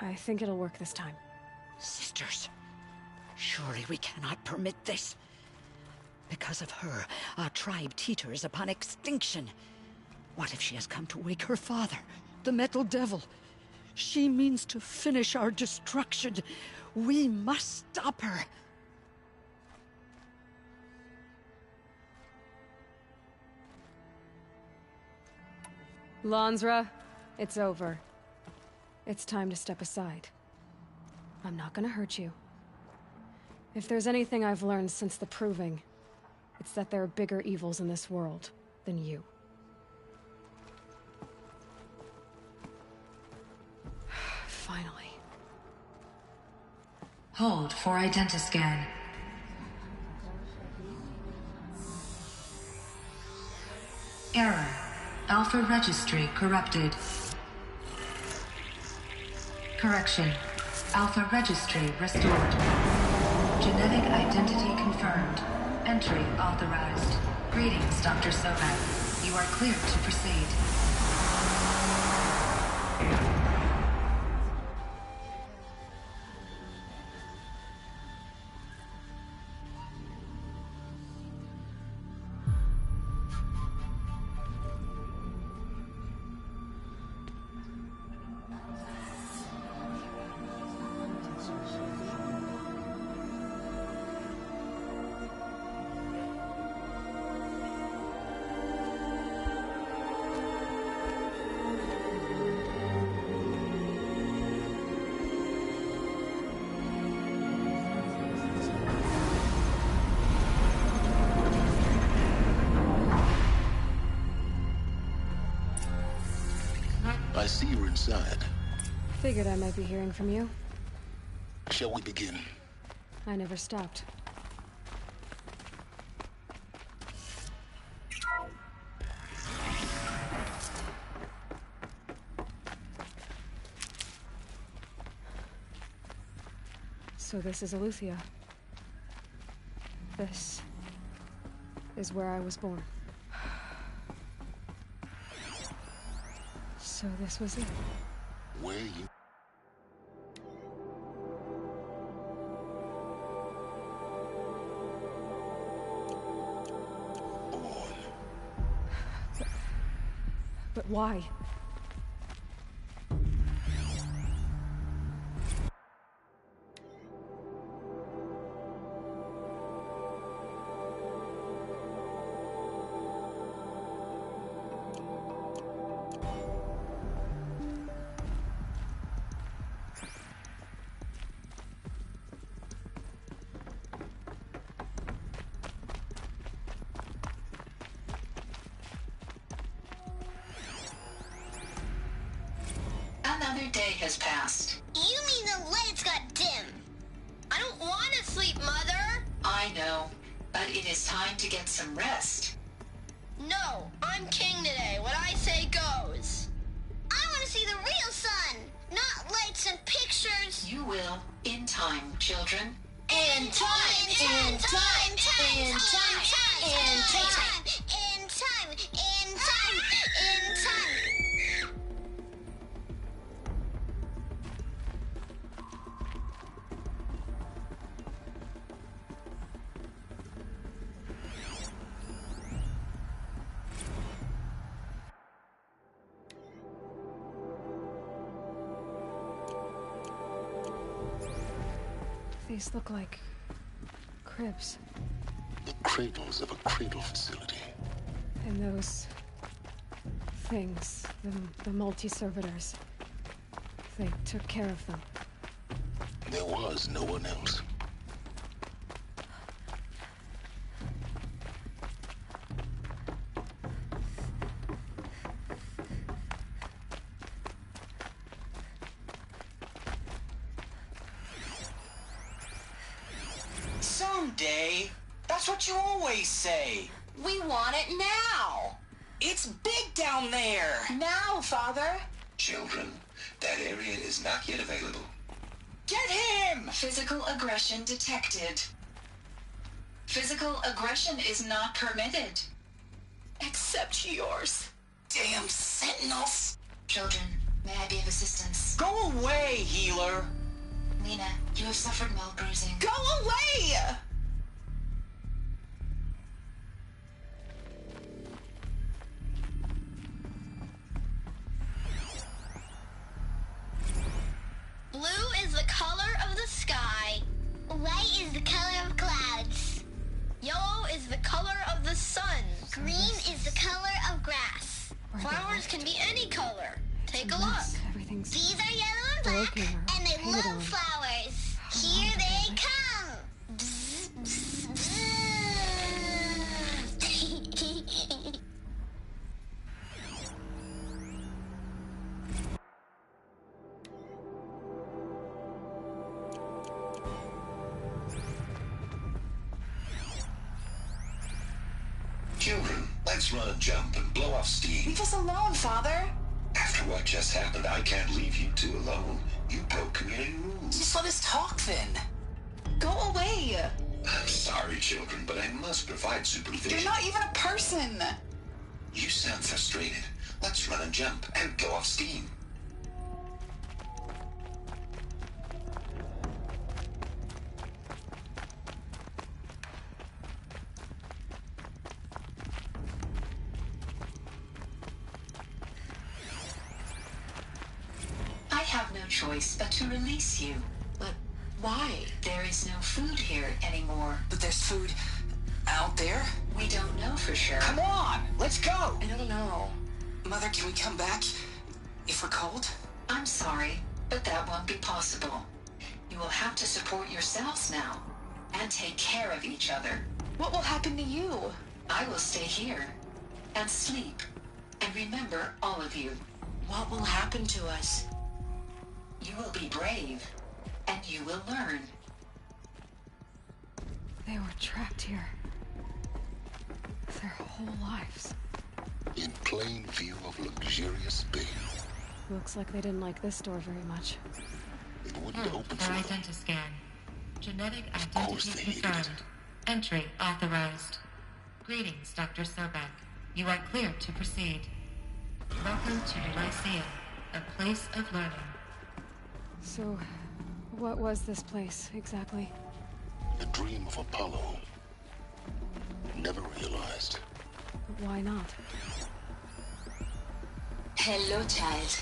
I think it'll work this time. Sisters, surely we cannot permit this. Because of her, our tribe teeters upon extinction. What if she has come to wake her father, the Metal Devil? She means to finish our destruction. We must stop her. Lansra, it's over. It's time to step aside. I'm not gonna hurt you. If there's anything I've learned since the Proving, it's that there are bigger evils in this world than you. Finally. Hold for identiscan. Error. Alpha registry corrupted. Correction. Alpha registry restored. Genetic identity confirmed. Entry authorized. Greetings, Dr. Sobek. You are cleared to proceed. I see you're inside. Figured I might be hearing from you. Shall we begin? I never stopped. So this is Eleuthia. This is where I was born. So this was it. Where you... born. But why? Another day has passed. You mean the lights got dim? I don't want to sleep, Mother! I know, but it is time to get some rest. No, I'm king today. What I say goes. I want to see the real sun, not lights and pictures. You will, in time, children. In time, in time, in time, in time, in time, in time, in time. These look like cribs. The cradles of a cradle facility. And those things, the multi-servitors, they took care of them. There was no one else. Someday. That's what you always say. We want it now. It's big down there. Now, Father. Children, that area is not yet available. Get him! Physical aggression detected. Physical aggression is not permitted. Except yours. Damn sentinels. Children, may I be of assistance? Go away, healer. Lena, you have suffered mild bruising. Go away! Flowers can be any color. Take a look. Everything's These are yellow and black, broken or and they painted love on. flowers. Here they come. Bzz, bzz, bzz. Children, let's run a jump and blow off steam. Leave us alone, Father. After what just happened, I can't leave you two alone. You broke community rules. Just let us talk then. Go away. I'm sorry, children, but I must provide supervision. You're not even a person. You sound frustrated. Let's run a jump and blow off steam. I have no choice but to release you. But why? There is no food here anymore. But there's food out there? We don't know for sure. Come on, let's go. I don't know. Mother, can we come back if we're cold? I'm sorry, but that won't be possible. You will have to support yourselves now and take care of each other. What will happen to you? I will stay here and sleep and remember all of you. What will happen to us? You will be brave and you will learn. They were trapped here. Their whole lives. In plain view of luxurious Spain. Looks like they didn't like this door very much. It wouldn't open for them. Identiscan. Genetic course identity they hated confirmed. Entry authorized. Greetings, Dr. Sobek. You are cleared to proceed. Welcome to the Lyceum, a place of learning. So, what was this place, exactly? The dream of Apollo. Never realized. Why not? Hello, child.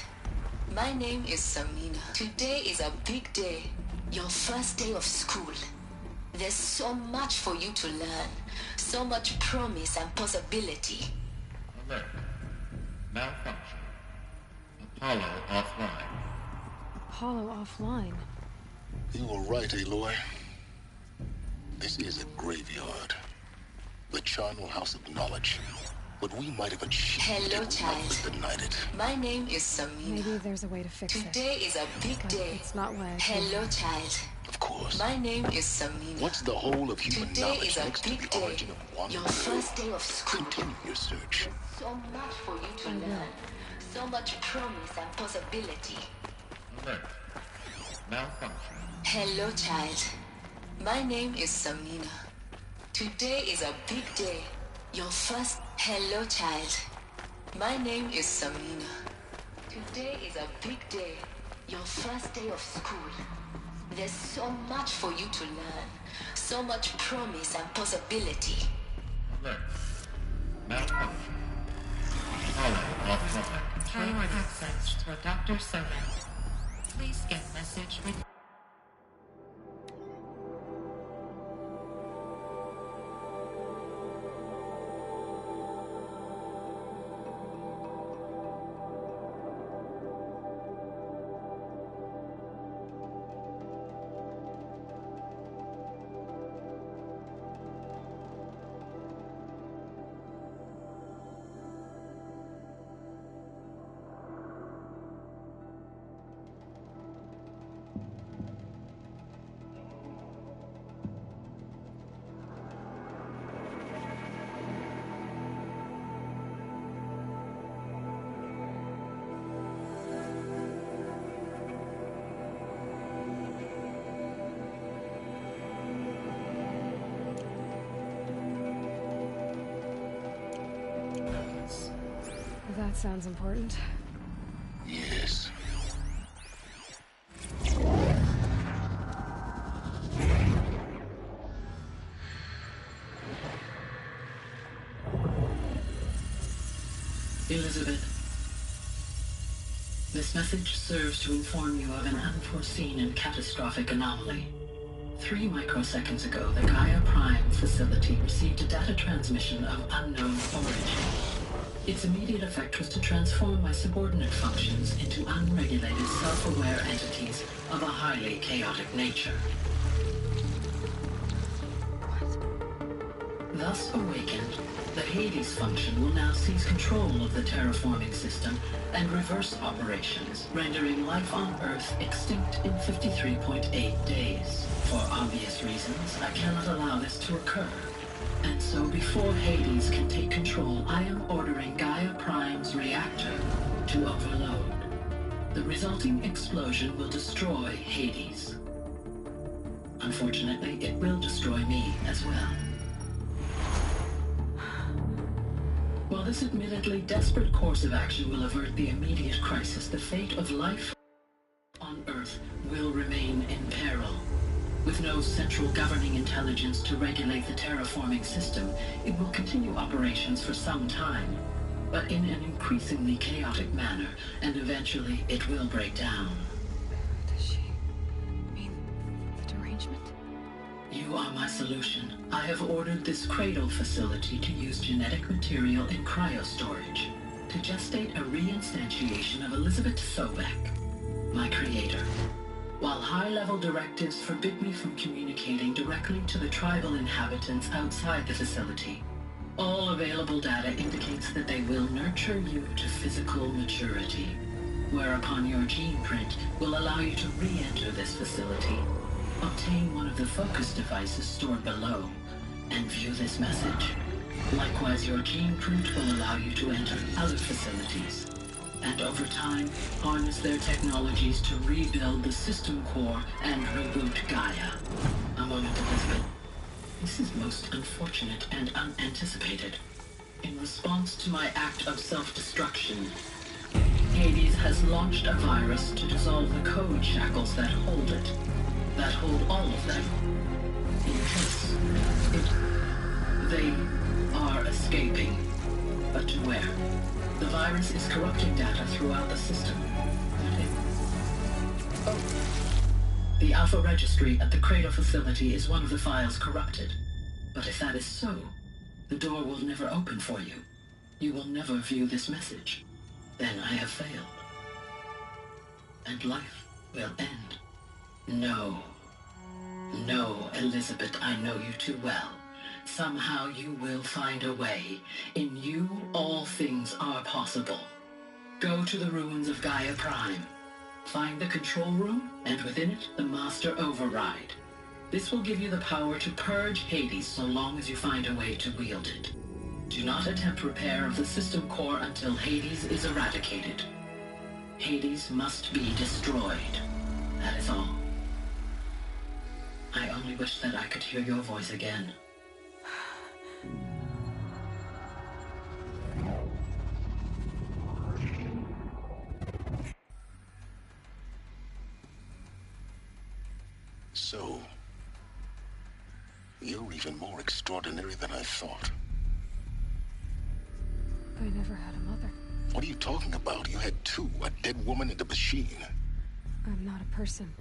My name is Samina. Today is a big day. Your first day of school. There's so much for you to learn. So much promise and possibility. Alert. Malfunction. Apollo offline. Apollo offline? You were right, Aloy. This is a graveyard. The charnel house of knowledge. What we might have achieved. Hello, child. Denied it. My name is Samina. Maybe there's a way to fix it. Today is a big But day. it's not why I Hello, child. Of course. My name is Samina. What's the whole of human Today knowledge is a next to big the day. origin of one Your world? first day of school. Continue your search. So much for you to learn. So much promise and possibility. Alert. Malfunction. Hello, child. My name is Samina. Today is a big day. Your first... Hello, child. My name is Samina. Today is a big day. Your first day of school. There's so much for you to learn. So much promise and possibility. Alert. Malfunction. Apollo offline. Control access for Dr. Sobek. Please get message with... That sounds important. Yes. Elizabeth, this message serves to inform you of an unforeseen and catastrophic anomaly. 3 microseconds ago, the Gaia Prime facility received a data transmission of unknown origin. Its immediate effect was to transform my subordinate functions into unregulated, self-aware entities of a highly chaotic nature. Thus awakened, the Hades function will now seize control of the terraforming system and reverse operations, rendering life on Earth extinct in 53.8 days. For obvious reasons, I cannot allow this to occur. And so before Hades can take control, I am ordering Gaia Prime's reactor to overload. The resulting explosion will destroy Hades. Unfortunately, it will destroy me as well. While this admittedly desperate course of action will avert the immediate crisis, the fate of life on Earth will remain in peril. With no central governing intelligence to regulate the terraforming system, it will continue operations for some time, but in an increasingly chaotic manner, and eventually it will break down. Does she mean the derangement? You are my solution. I have ordered this cradle facility to use genetic material in cryostorage to gestate a reinstantiation of Elizabeth Sobek, my creator. While high-level directives forbid me from communicating directly to the tribal inhabitants outside the facility, all available data indicates that they will nurture you to physical maturity, whereupon your gene print will allow you to re-enter this facility, obtain one of the focus devices stored below, and view this message. Likewise, your gene print will allow you to enter other facilities, and over time, harness their technologies to rebuild the system core and reboot Gaia. A moment, Elizabeth. This is most unfortunate and unanticipated. In response to my act of self-destruction, Hades has launched a virus to dissolve the code shackles that hold it, that hold all of them, in place. They are escaping, but to where? The virus is corrupting data throughout the system. The Alpha Registry at the Cradle facility is one of the files corrupted. But if that is so, the door will never open for you. You will never view this message. Then I have failed. And life will end. No. No, Elizabeth, I know you too well. Somehow you will find a way. In you, all things are possible. Go to the ruins of Gaia Prime. Find the control room, and within it, the Master Override. This will give you the power to purge Hades so long as you find a way to wield it. Do not attempt repair of the system core until Hades is eradicated. Hades must be destroyed. That is all. I only wish that I could hear your voice again. So, you're even more extraordinary than I thought. I never had a mother. What are you talking about? You had two, a dead woman and a machine. I'm not a person.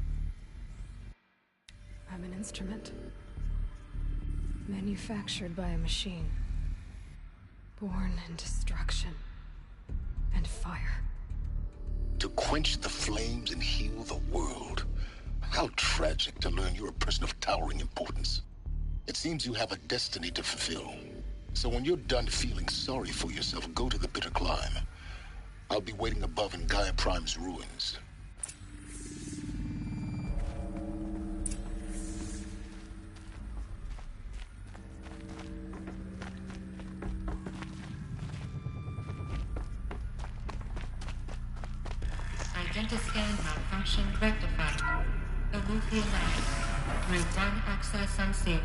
I'm an instrument. Manufactured by a machine. Born in destruction and fire. To quench the flames and heal the world. How tragic to learn you're a person of towering importance. It seems you have a destiny to fulfill. So when you're done feeling sorry for yourself, go to the bitter climb. I'll be waiting above in Gaia Prime's ruins. Identiscan malfunction rectified. Eleuthia Labs. Route 1 access unsealed.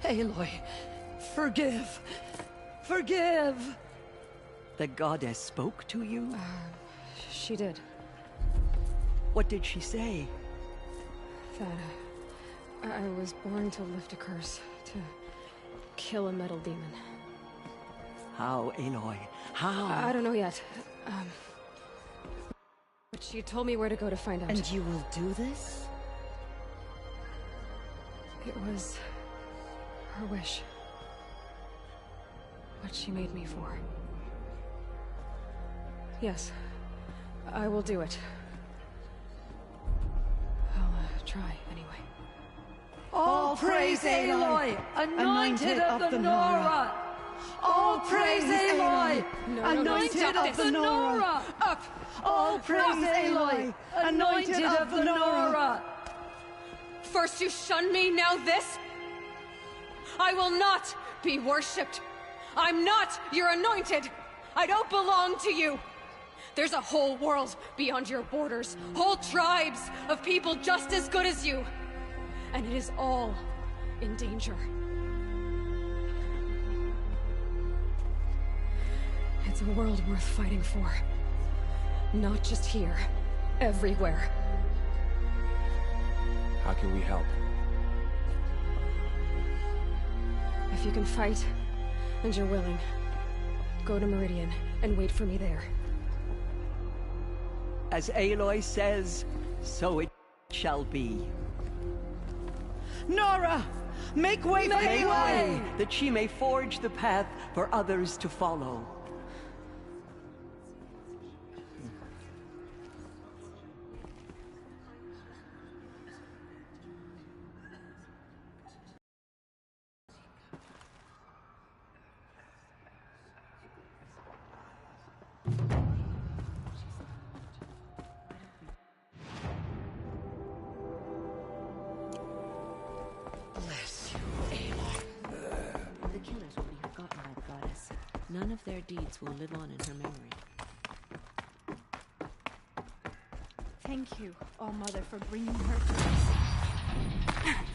Aloy, forgive. Forgive! The goddess spoke to you? She did. What did she say? That I was born to lift a curse, to kill a metal demon. How, Aloy? How? I don't know yet. But she told me where to go to find out. And you will do this? It was her wish. What she made me for. Yes, I will do it. I'll try anyway. All praise Aloy, anointed of the Nora! All praise Aloy, anointed of the Nora! Up! All praise Aloy, anointed of the Nora! First you shun me, now this? I will not be worshipped. I'm not your anointed. I don't belong to you. There's a whole world beyond your borders, whole tribes of people just as good as you. And it is all in danger. It's a world worth fighting for. Not just here, everywhere. How can we help? If you can fight, and you're willing, go to Meridian and wait for me there. As Aloy says, so it shall be. Nora! Make way for Aloy! That she may forge the path for others to follow. None of their deeds will live on in her memory. Thank you, All Mother, for bringing her to us.